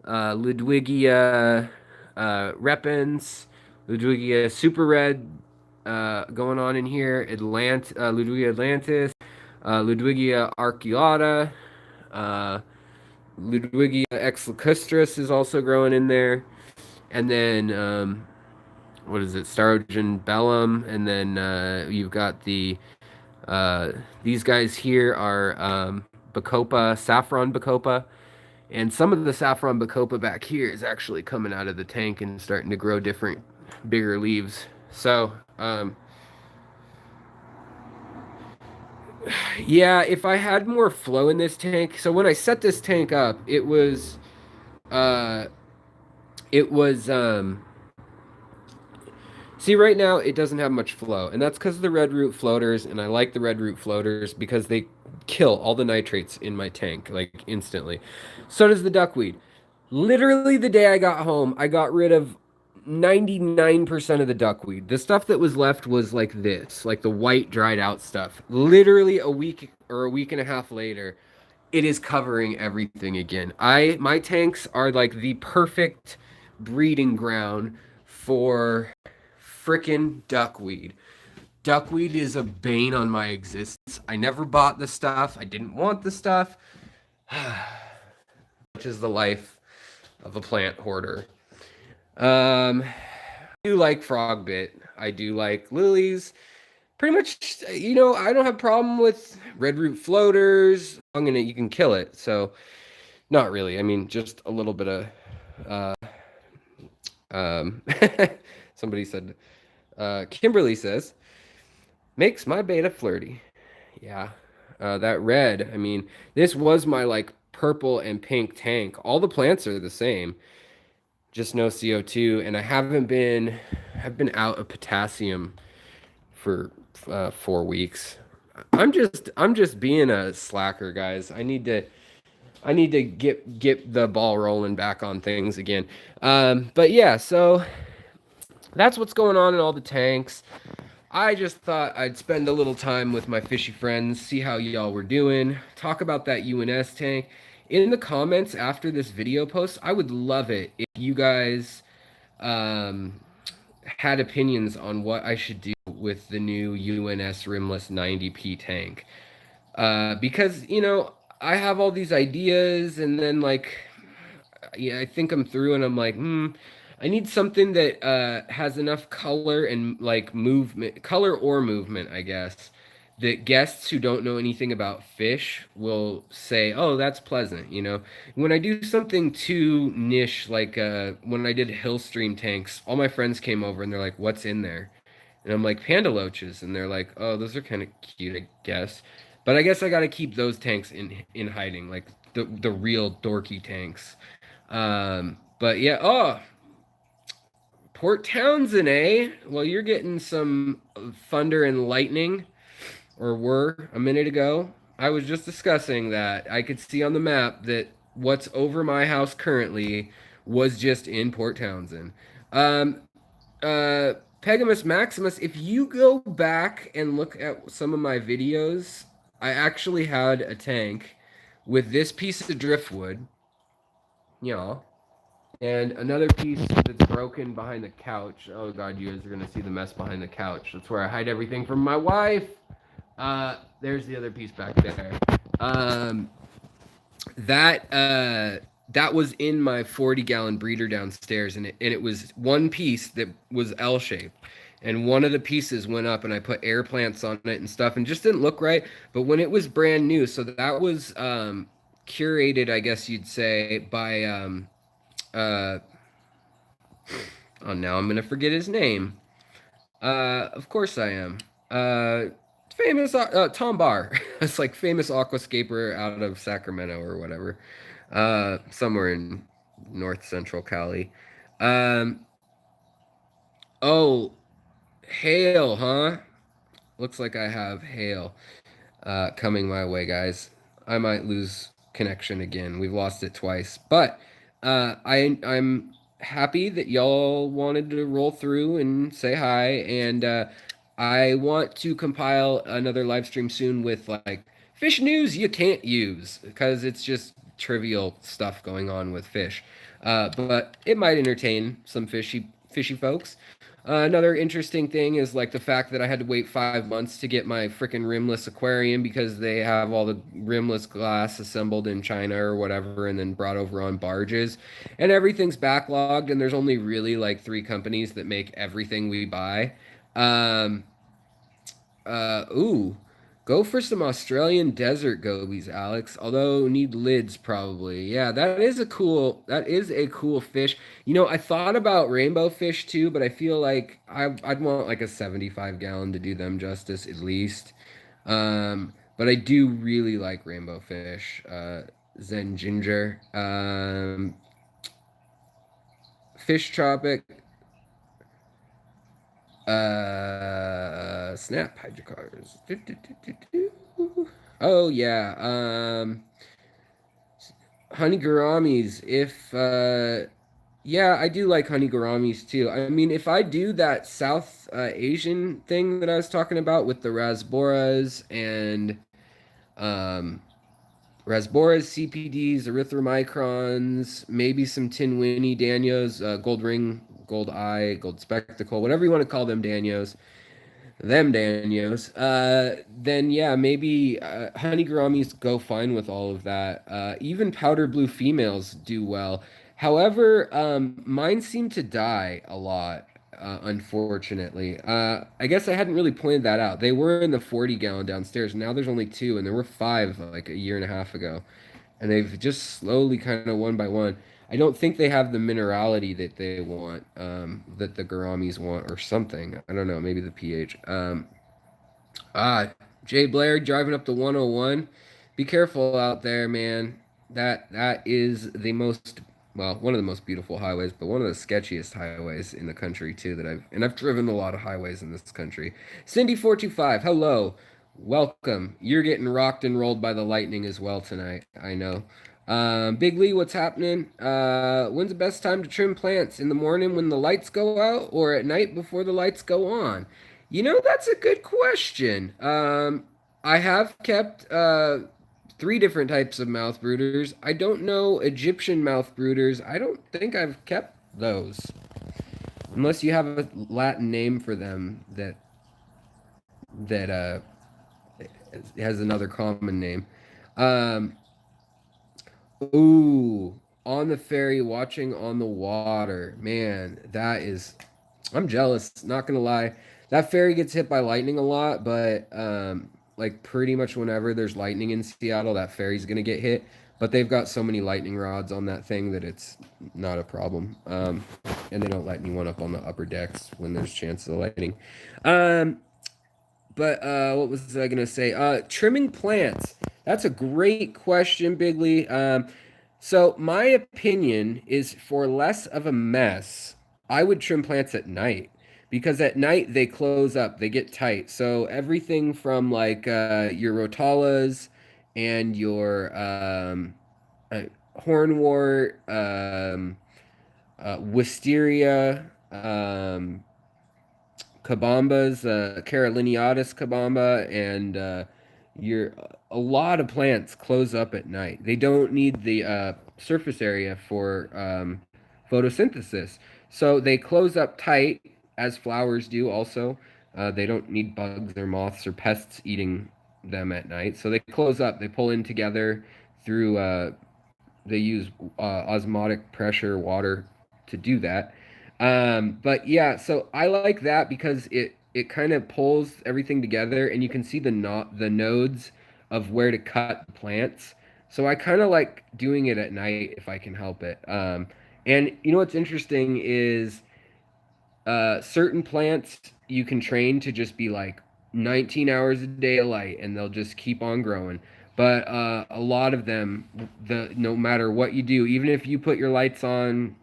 Ludwigia repens, Ludwigia super red going on in here, Ludwigia atlantis, Ludwigia arcuata, uh, Ludwigia exlacustris is also growing in there, and then what is it, Starogen bellum, and then you've got these guys here are Bacopa, saffron Bacopa. And some of the saffron bacopa back here is actually coming out of the tank and starting to grow different, bigger leaves. So, yeah, if I had more flow in this tank. So when I set this tank up, uh, it was, see, right now it doesn't have much flow, and that's because of the red root floaters, and I like the red root floaters because they kill all the nitrates in my tank, like, instantly. So does the duckweed. Literally the day I got home, I got rid of 99% of the duckweed. The stuff that was left was like this, like the white dried out stuff. Literally a week or a week and a half later, it is covering everything again. My tanks are like the perfect breeding ground for frickin' duckweed. Duckweed is a bane on my existence. I never bought the stuff. I didn't want the stuff. Which is the life of a plant hoarder. I do like frogbit. I do like lilies. Pretty much, I don't have a problem with red root floaters. You can kill it. So, not really. I mean, just a little bit of. Uh, um, Somebody said. Kimberly says, makes my beta flirty. Yeah, that red. I mean, this was my like purple and pink tank. All the plants are the same, just no CO2. And I've been out of potassium for 4 weeks. I'm just being a slacker, guys. I need to get the ball rolling back on things again. But yeah, so that's what's going on in all the tanks. I just thought I'd spend a little time with my fishy friends, see how y'all were doing, talk about that UNS tank. In the comments after this video post, I would love it if you guys um, had opinions on what I should do with the new UNS rimless 90p tank. Because, I have all these ideas, and then, like, yeah, I think I'm through, and I'm like, I need something that has enough color and like movement, color or movement, I guess, that guests who don't know anything about fish will say, "Oh, that's pleasant." When I do something too niche, like when I did hill stream tanks, all my friends came over and they're like, "What's in there?" And I'm like, "Panda loaches," and they're like, "Oh, those are kind of cute, I guess." But I guess I got to keep those tanks in hiding, like the real dorky tanks. But yeah, oh, Port Townsend, eh? Well, you're getting some thunder and lightning, or were a minute ago. I was just discussing that. I could see on the map that what's over my house currently was just in Port Townsend. Um, Pegamus Maximus, if you go back and look at some of my videos, I actually had a tank with this piece of driftwood, yeah, and another piece that's broken behind the couch. Oh god, you guys are gonna see the mess behind the couch. That's where I hide everything from my wife. There's the other piece back there. Um, that was in my 40-gallon breeder downstairs, and it was one piece that was L shaped, and one of the pieces went up, and I put air plants on it and stuff, and just didn't look right. But when it was brand new, so that was curated, I guess you'd say, by uh, oh, now I'm gonna forget his name. Of course I am. Uh, famous Tom Barr. It's like famous aquascaper out of Sacramento or whatever, somewhere in North Central Cali. Um, oh, hail, huh? Looks like I have hail coming my way, guys. I might lose connection again. We've lost it twice, but I'm happy that y'all wanted to roll through and say hi, and I want to compile another live stream soon with like fish news you can't use because it's just trivial stuff going on with fish, but it might entertain some fishy folks. Another interesting thing is like the fact that I had to wait 5 months to get my freaking rimless aquarium because they have all the rimless glass assembled in China or whatever and then brought over on barges. And everything's backlogged, and there's only really like three companies that make everything we buy. Um, ooh, go for some Australian desert gobies, Alex. Although need lids probably. Yeah, that is a cool fish. You know, I thought about rainbow fish too, but I feel like I'd want like a 75-gallon to do them justice at least. But I do really like rainbow fish. Zen ginger. Fish tropic. Snap hydrocars. Oh yeah. Honey guramis. If yeah, I do like honey guramis too. I mean, if I do that South Asian thing that I was talking about with the rasboras and um rasboras, CPDs, erythromicrons, maybe some tinwinny danios, gold ring, gold eye, gold spectacle, whatever you want to call them danios, them Daniels, then yeah, maybe honey gouramis go fine with all of that. Even powder blue females do well. However, mine seem to die a lot, unfortunately. I guess I hadn't really pointed that out. They were in the 40-gallon downstairs. Now there's only two, and there were five like a year and a half ago. And they've just slowly kind of one by one. I don't think they have the minerality that they want, that the gouramis want, or something. I don't know, maybe the pH. Ah, Jay Blair driving up the 101. Be careful out there, man. That is the most, well, one of the most beautiful highways, but one of the sketchiest highways in the country too. I've driven a lot of highways in this country. Cindy 425, hello, welcome. You're getting rocked and rolled by the lightning as well tonight. I know. Big Lee, what's happening? When's the best time to trim plants? In the morning when the lights go out, or at night before the lights go on? You know, that's a good question. I have kept three different types of mouth brooders. I don't know Egyptian mouth brooders. I don't think I've kept those. Unless you have a Latin name for them that has another common name. Um, ooh, on the ferry watching on the water. Man, that is, I'm jealous, not gonna lie. That ferry gets hit by lightning a lot, but like pretty much whenever there's lightning in Seattle, that ferry's gonna get hit. But they've got so many lightning rods on that thing that it's not a problem. And they don't light anyone up on the upper decks when there's chance of lightning. Um, but what was I gonna say? Trimming plants. That's a great question, Bigley. So my opinion is for less of a mess. I would trim plants at night because at night they close up, they get tight. So everything from like your rotalas and your uh, hornwort, wisteria, kabambas, Caroliniatis kabamba, and your a lot of plants close up at night. They don't need the surface area for photosynthesis, so they close up tight, as flowers do. Also, they don't need bugs or moths or pests eating them at night, so they close up. They pull in together through. They use osmotic pressure water to do that. But yeah, so I like that because it kind of pulls everything together, and you can see the nodes of where to cut the plants. So I kind of like doing it at night if I can help it. And you know what's interesting is certain plants you can train to just be like 19 hours a day of light, and they'll just keep on growing. But a lot of them, the no matter what you do, even if you put your lights on,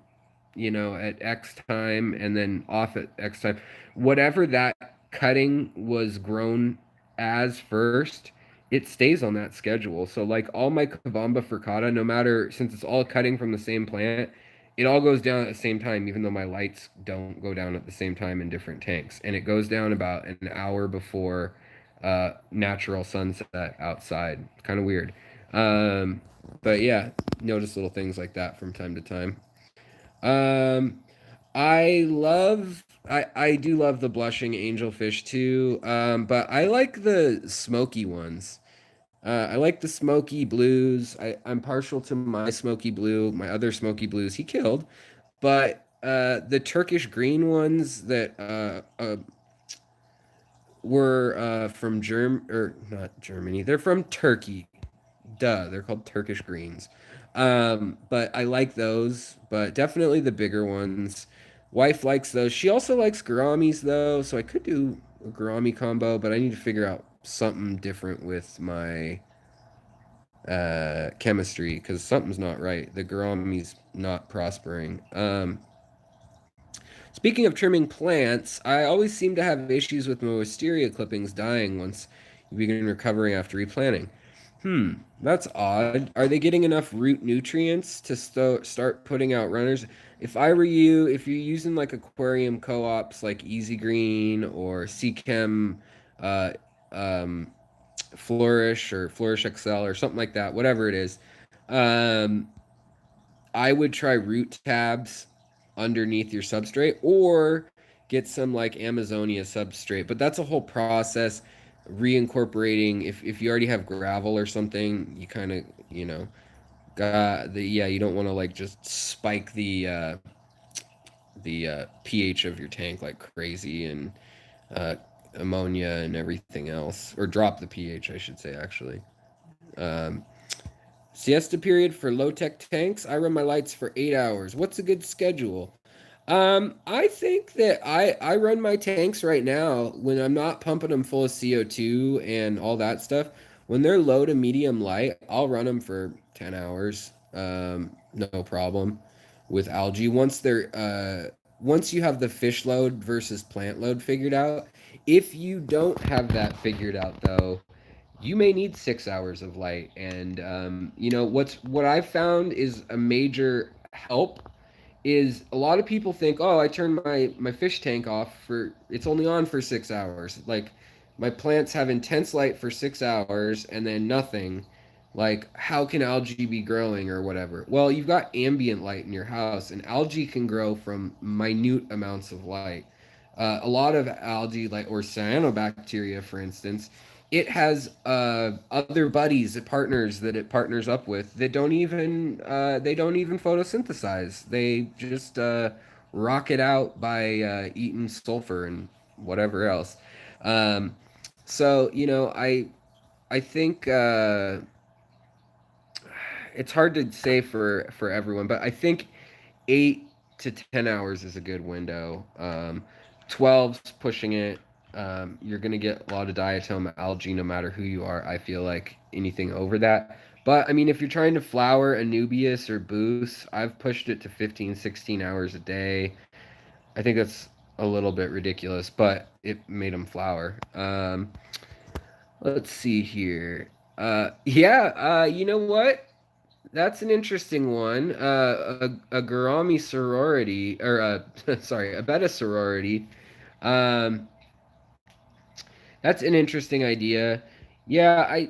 at X time and then off at X time, whatever that cutting was grown as first, it stays on that schedule. So like all my Kabamba furcata, no matter, since it's all cutting from the same plant, it all goes down at the same time, even though my lights don't go down at the same time in different tanks. And it goes down about an hour before natural sunset outside. It's kind of weird. Um, but yeah, notice little things like that from time to time. Um, I do love the blushing angelfish too. But I like the smoky ones. I like the smoky blues. I'm partial to my smoky blue, my other smoky blues he killed, but the Turkish green ones that were from or not Germany. They're from Turkey. Duh, they're called Turkish greens. But I like those, but definitely the bigger ones. Wife likes those. She also likes gouramis though, so I could do a gourami combo, but I need to figure out something different with my chemistry because something's not right. The gourami's not prospering. Speaking of trimming plants, I always seem to have issues with my wisteria clippings dying once you begin recovering after replanting. That's odd. Are they getting enough root nutrients to start putting out runners? If I were you, if you're using like aquarium co-ops like Easy Green or Seachem, uh, um, Flourish or Flourish XL or something like that, whatever it is, um, I would try root tabs underneath your substrate or get some like Amazonia substrate. But that's a whole process. Reincorporating if you already have gravel or something, you kind of got you don't want to like just spike the pH of your tank like crazy and uh, ammonia and everything else, or drop the pH, I should say actually. Um, Siesta period for low tech tanks. I run my lights for 8 hours. What's a good schedule? I think that I run my tanks right now when I'm not pumping them full of CO2 and all that stuff. When they're low to medium light, I'll run them for 10 hours. No problem with algae. Once you have the fish load versus plant load figured out. If you don't have that figured out though, you may need 6 hours of light. And what I've found is a major help is a lot of people think, oh, I turned my fish tank off for it's only on for 6 hours. Like my plants have intense light for 6 hours and then nothing. Like how can algae be growing or whatever? Well, you've got ambient light in your house, and algae can grow from minute amounts of light. A lot of algae, like or cyanobacteria, for instance, it has other buddies, partners that it partners up with that they don't even photosynthesize. They just rock it out by eating sulfur and whatever else. Um, so I think it's hard to say for everyone, but I think 8 to 10 hours is a good window. 12's pushing it. You're gonna get a lot of diatom algae no matter who you are. I feel like anything over that. But I mean, if you're trying to flower Anubias or Boost, I've pushed it to 15, 16 hours a day. I think that's a little bit ridiculous, but it made them flower. Let's see here. Yeah, you know what? That's an interesting one. A Garami sorority, or sorry, a Beta sorority. Um, that's an interesting idea. Yeah,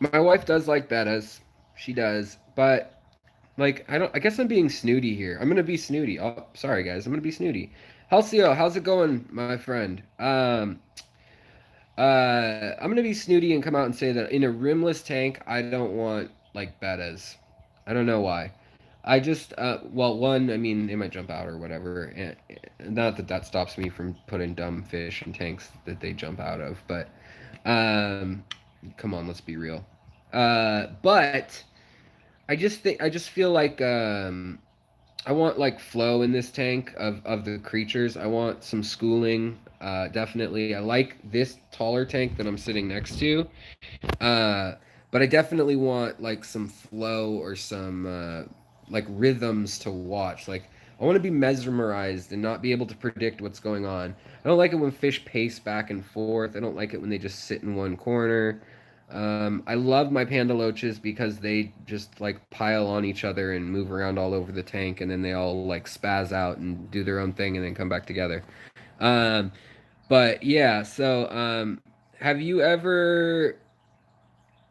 my wife does like betas. She does, but like I don't. I guess I'm being snooty here. I'm gonna be snooty. Oh, sorry guys. I'm gonna be snooty. Halcyo, how's it going, my friend? I'm gonna be snooty and come out and say that in a rimless tank, I don't want like bettas. I don't know why. I just well, one, I mean, they might jump out or whatever, and not that that stops me from putting dumb fish in tanks that they jump out of, but um, come on, let's be real. But I just feel like I want like flow in this tank of the creatures. I want some schooling. Definitely. I like this taller tank that I'm sitting next to. Uh, but I definitely want like some flow or some like rhythms to watch. Like I want to be mesmerized and not be able to predict what's going on. I don't like it when fish pace back and forth. I don't like it when they just sit in one corner. I love my panda loaches because they just like pile on each other and move around all over the tank, and then they all like spaz out and do their own thing and then come back together. Um, but yeah, so have you ever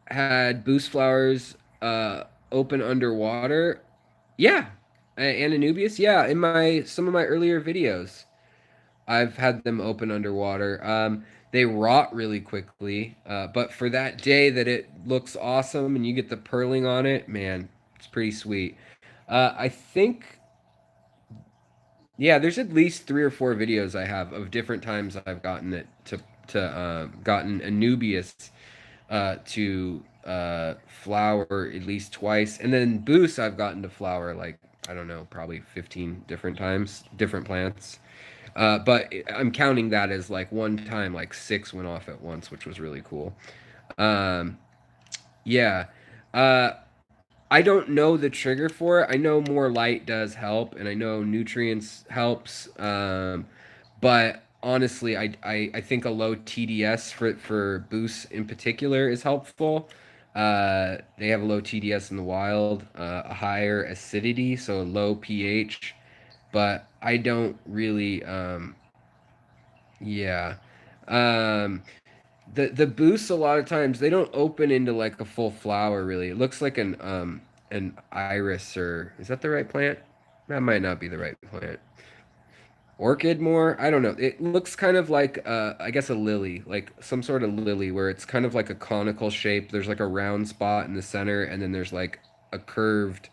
had boost flowers open underwater? Yeah, and Anubias. Yeah, in my some of my earlier videos, I've had them open underwater. They rot really quickly, but for that day that it looks awesome and you get the pearling on it, man, it's pretty sweet. I think, yeah, there's at least 3 or 4 videos I have of different times I've gotten it to gotten Anubias to flower at least twice, and then Boost I've gotten to flower like I don't know, probably 15 different times, different plants. But I'm counting that as like one time, like 6 went off at once, which was really cool. Um, yeah. Uh, I don't know the trigger for it. I know more light does help, and I know nutrients helps. But honestly, I think a low TDS for boosts in particular is helpful. They have a low TDS in the wild, a higher acidity, so a low pH. But I don't really yeah. Um, the boosts a lot of times they don't open into like a full flower really. It looks like an iris, or is that the right plant? That might not be the right plant. Orchid more? I don't know. It looks kind of like I guess a lily, like some sort of lily where it's kind of like a conical shape. There's like a round spot in the center and then there's like a curved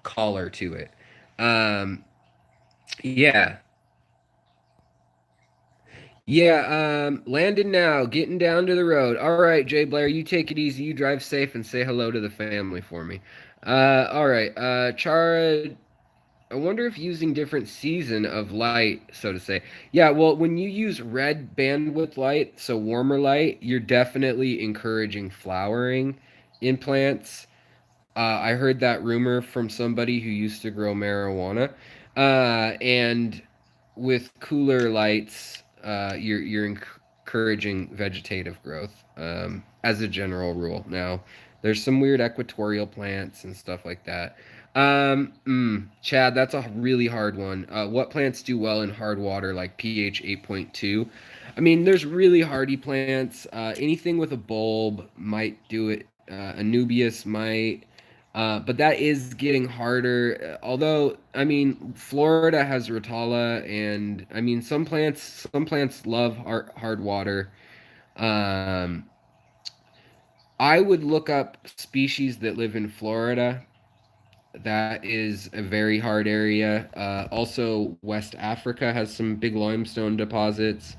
collar to it. Um, yeah. Yeah, landing now, getting down to the road. All right, Jay Blair, you take it easy. You drive safe and say hello to the family for me. All right, Chara, I wonder if using different season of light, so to say. Yeah, well, when you use red bandwidth light, so warmer light, you're definitely encouraging flowering in plants. I heard that rumor from somebody who used to grow marijuana. And with cooler lights, you're encouraging vegetative growth as a general rule. Now, there's some weird equatorial plants and stuff like that. Chad, that's a really hard one. What plants do well in hard water, like pH 8.2? I mean, there's really hardy plants. Anything with a bulb might do it. Anubias might. But that is getting harder. Although, I mean, Florida has Rotala, and I mean, some plants love hard water. Um, I would look up species that live in Florida. That is a very hard area. Also, West Africa has some big limestone deposits.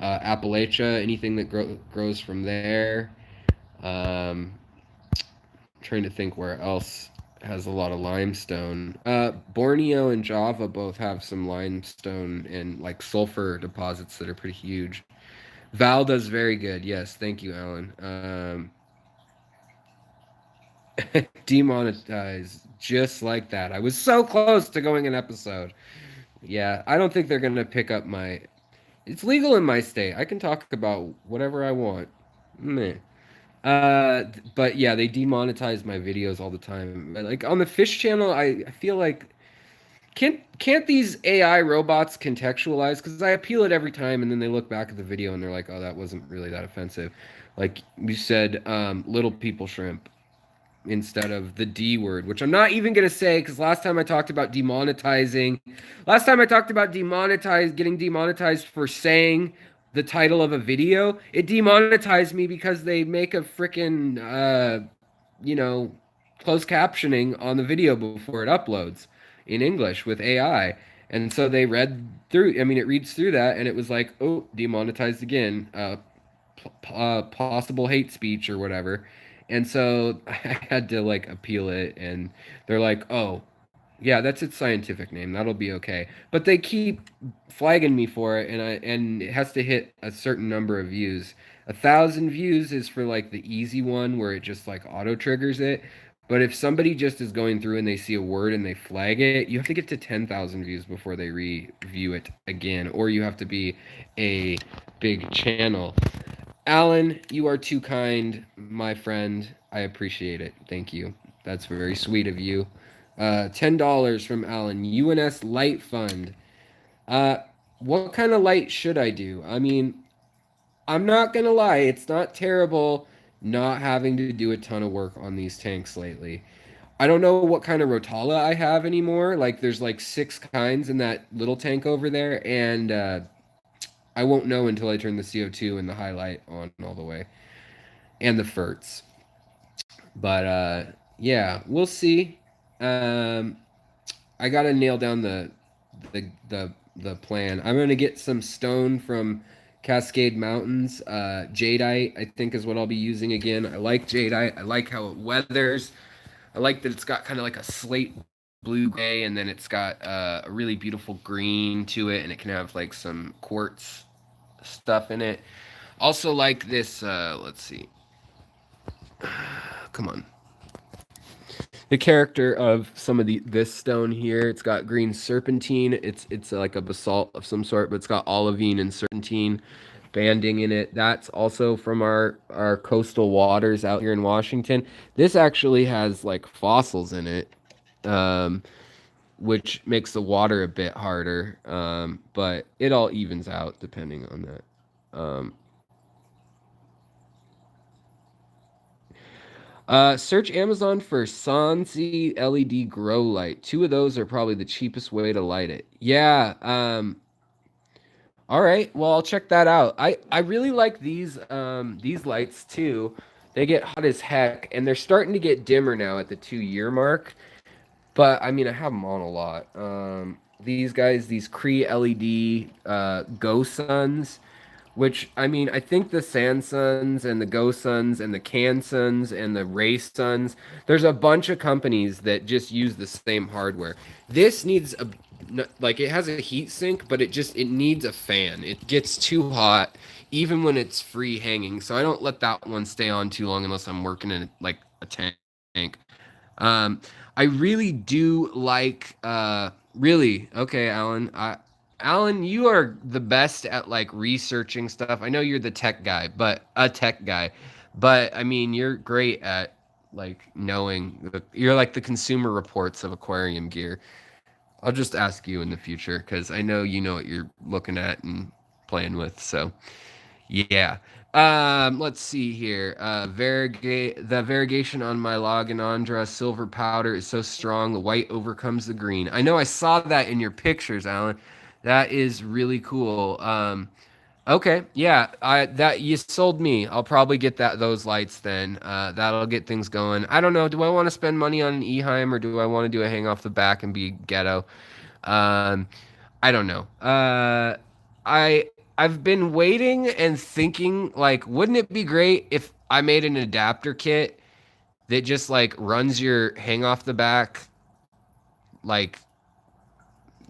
Appalachia, anything that grows from there. Um, trying to think where else has a lot of limestone. Borneo and Java both have some limestone and like sulfur deposits that are pretty huge. Val does very good. Yes, thank you, Alan. Demonetized just like that. I was so close to going an episode. Yeah, I don't think they're gonna pick up my. It's legal in my state. I can talk about whatever I want. Meh. But yeah, they demonetize my videos all the time. Like on the Fish channel, I feel like can't these AI robots contextualize? Because I appeal it every time, and then they look back at the video and they're like, "Oh, that wasn't really that offensive." Like you said, little people shrimp instead of the D word, which I'm not even gonna say because last time I talked about getting demonetized for saying the title of a video, it demonetized me because they make a freaking you know, closed captioning on the video before it uploads in English with AI. And so they read through, I mean, it reads through that and it was like, oh, demonetized again, possible hate speech or whatever. And so I had to like appeal it, and they're like, oh, yeah, that's its scientific name. That'll be okay. But they keep flagging me for it, and it has to hit a certain number of views. 1,000 views is for like the easy one where it just like auto triggers it. But if somebody just is going through and they see a word and they flag it, you have to get to 10,000 views before they review it again, or you have to be a big channel. Alan, you are too kind, my friend. I appreciate it. Thank you. That's very sweet of you. $10 from Alan. UNS Light Fund. Uh, what kind of light should I do? I mean, I'm not gonna lie, it's not terrible not having to do a ton of work on these tanks lately. I don't know what kind of Rotala I have anymore. Like, there's like six kinds in that little tank over there, and I won't know until I turn the CO2 and the highlight on all the way, and the ferts. But yeah, we'll see. Um, I gotta nail down the plan. I'm gonna get some stone from Cascade Mountains. Jadeite, I think, is what I'll be using again. I like jadeite. I like how it weathers. I like that it's got kind of like a slate blue gray, and then it's got a really beautiful green to it, and it can have like some quartz stuff in it. Also like this. Let's see. Come on. The character of some of this stone here. It's got green serpentine. It's like a basalt of some sort, but it's got olivine and serpentine banding in it. That's also from our coastal waters out here in Washington. This actually has like fossils in it, um, which makes the water a bit harder. But it all evens out depending on that. Search Amazon for Sansi LED grow light. Two of those are probably the cheapest way to light it. Yeah. All right. Well, I'll check that out. I really like these lights too. They get hot as heck, and they're starting to get dimmer now at the 2 year mark. But I mean, I have them on a lot. These guys, these Cree LED Go Suns, which I mean, I think the Sand Suns and the Go Suns and the Can Suns and the Ray Suns, there's a bunch of companies that just use the same hardware. This needs a like it has a heat sink, but it needs a fan. It gets too hot even when it's free hanging. So I don't let that one stay on too long unless I'm working in like a tank. Um, I really do like really okay, Alan. Alan, you are the best at like researching stuff. I know you're the tech guy, but a tech guy, but I mean you're great at like knowing. You're like the Consumer Reports of aquarium gear. I'll just ask you in the future because I know you know what you're looking at and playing with. So yeah. Let's see here. The variegation on my Laganandra silver powder is so strong, the white overcomes the green. I know I saw that in your pictures, Alan. That is really cool. Okay, yeah, I that you sold me. I'll probably get those lights then. That'll get things going. I don't know. Do I want to spend money on an Eheim or do I want to do a hang off the back and be ghetto? Um, I don't know. I've been waiting and thinking like, wouldn't it be great if I made an adapter kit that just like runs your hang off the back? Like,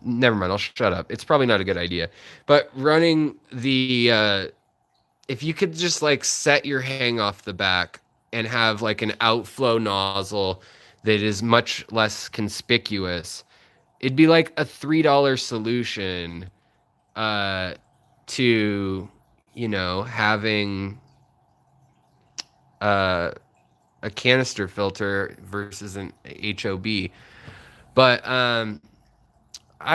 never mind. I'll shut up. It's probably not a good idea. But running the if you could just like set your hang off the back and have like an outflow nozzle that is much less conspicuous, it'd be like a $3 solution uh, to, having uh, a canister filter versus an HOB. But I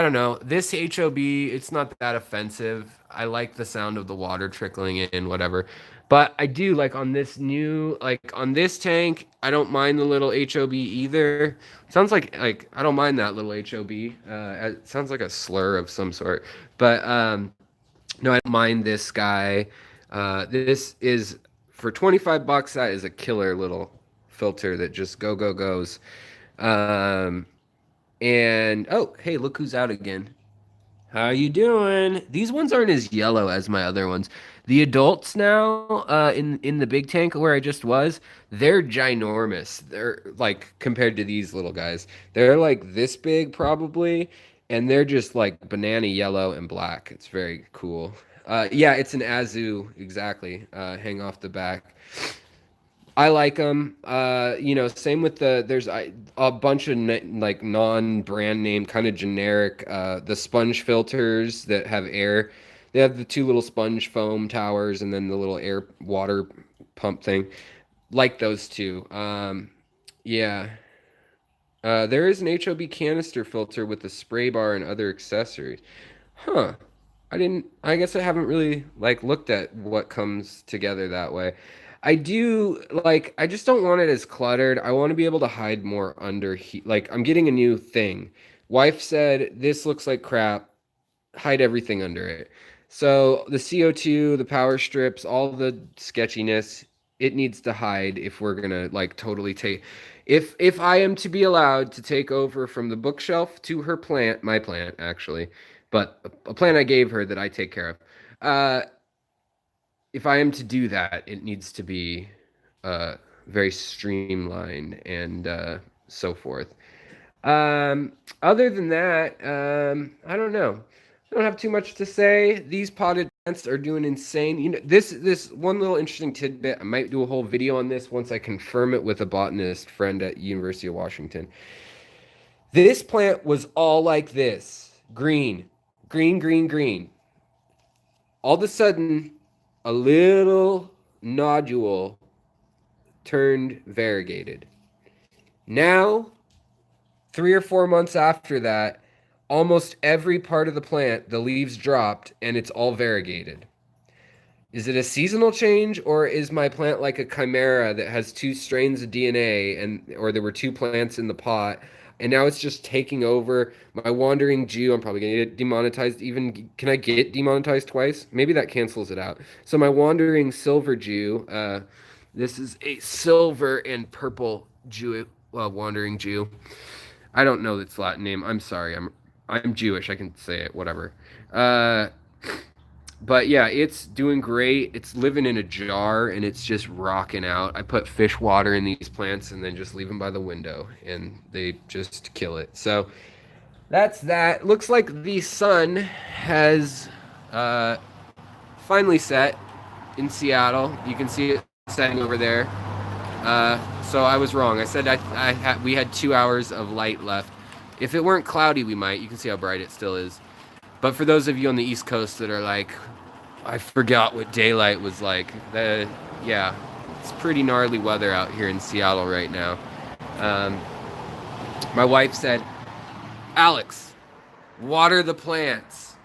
don't know. This HOB, it's not that offensive. I like the sound of the water trickling in, whatever. But I do like on this new, like on this tank, I don't mind the little HOB either. Sounds like I don't mind that little HOB. It sounds like a slur of some sort. But no, I don't mind this guy. This is for 25 bucks. That is a killer little filter that just goes. Um, and oh, hey, look who's out again. How you doing? These ones aren't as yellow as my other ones. The adults now, in the big tank where I just was, they're ginormous. They're like compared to these little guys. They're like this big probably, and they're just like banana yellow and black. It's very cool. Yeah, it's an Azu exactly. Hang off the back. I like them. Same with there's a bunch of like non-brand name, kind of generic, the sponge filters that have air. They have the two little sponge foam towers and then the little air water pump thing. Like those two. Yeah. There is an HOB canister filter with a spray bar and other accessories. Huh. I guess I haven't really like looked at what comes together that way. I do like I just don't want it as cluttered. I want to be able to hide more under like I'm getting a new thing. Wife said this looks like crap. Hide everything under it. So the CO2, the power strips, all the sketchiness, it needs to hide if we're gonna like totally take if I am to be allowed to take over from the bookshelf to her plant, my plant actually, but a plant I gave her that I take care of. If I am to do that, it needs to be very streamlined and so forth. Other than that, I don't know. I don't have too much to say. These potted plants are doing insane. This one little interesting tidbit. I might do a whole video on this once I confirm it with a botanist friend at University of Washington. This plant was all like this, green, green, green, green. All of a sudden, a little nodule turned variegated. Now 3 or 4 months after that, almost every part of the plant, the leaves dropped and it's all variegated. Is it a seasonal change or is my plant like a chimera that has two strains of DNA and or there were two plants in the pot and now it's just taking over my wandering Jew? I'm probably going to get demonetized. Even can I get demonetized twice? Maybe that cancels it out. So my wandering silver Jew, this is a silver and purple Jew, wandering Jew. I don't know its Latin name. I'm sorry. I'm Jewish. I can say it. Whatever. Uh, but yeah, it's doing great. It's living in a jar and it's just rocking out. I put fish water in these plants and then just leave them by the window and they just kill it. So that's that. Looks like the sun has uh, finally set in Seattle. You can see it setting over there. So I was wrong. I said we had 2 hours of light left. If it weren't cloudy, we might. You can see how bright it still is. But for those of you on the East Coast that are like, I forgot what daylight was like. Yeah, it's pretty gnarly weather out here in Seattle right now. Um, my wife said, Alex, water the plants.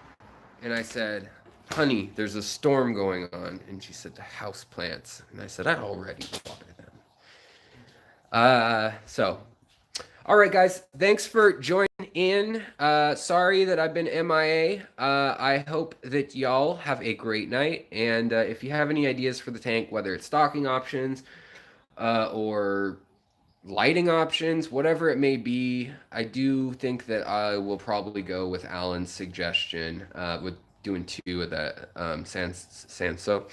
And I said, honey, there's a storm going on. And she said, the house plants. And I said, I already water them. All right, guys, thanks for joining in. Sorry that I've been MIA. I hope that y'all have a great night. And if you have any ideas for the tank, whether it's stocking options or lighting options, whatever it may be, I do think that I will probably go with Alan's suggestion with doing two of the Sanso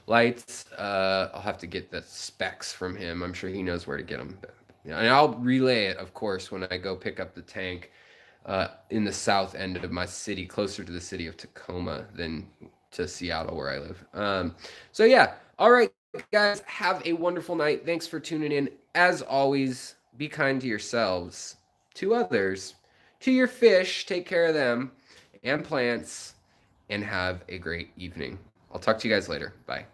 lights. I'll have to get the specs from him. I'm sure he knows where to get them. Yeah, and I'll relay it, of course, when I go pick up the tank in the south end of my city, closer to the city of Tacoma than to Seattle, where I live. So yeah, all right, guys, have a wonderful night. Thanks for tuning in. As always, be kind to yourselves, to others, to your fish. Take care of them and plants, and have a great evening. I'll talk to you guys later. Bye.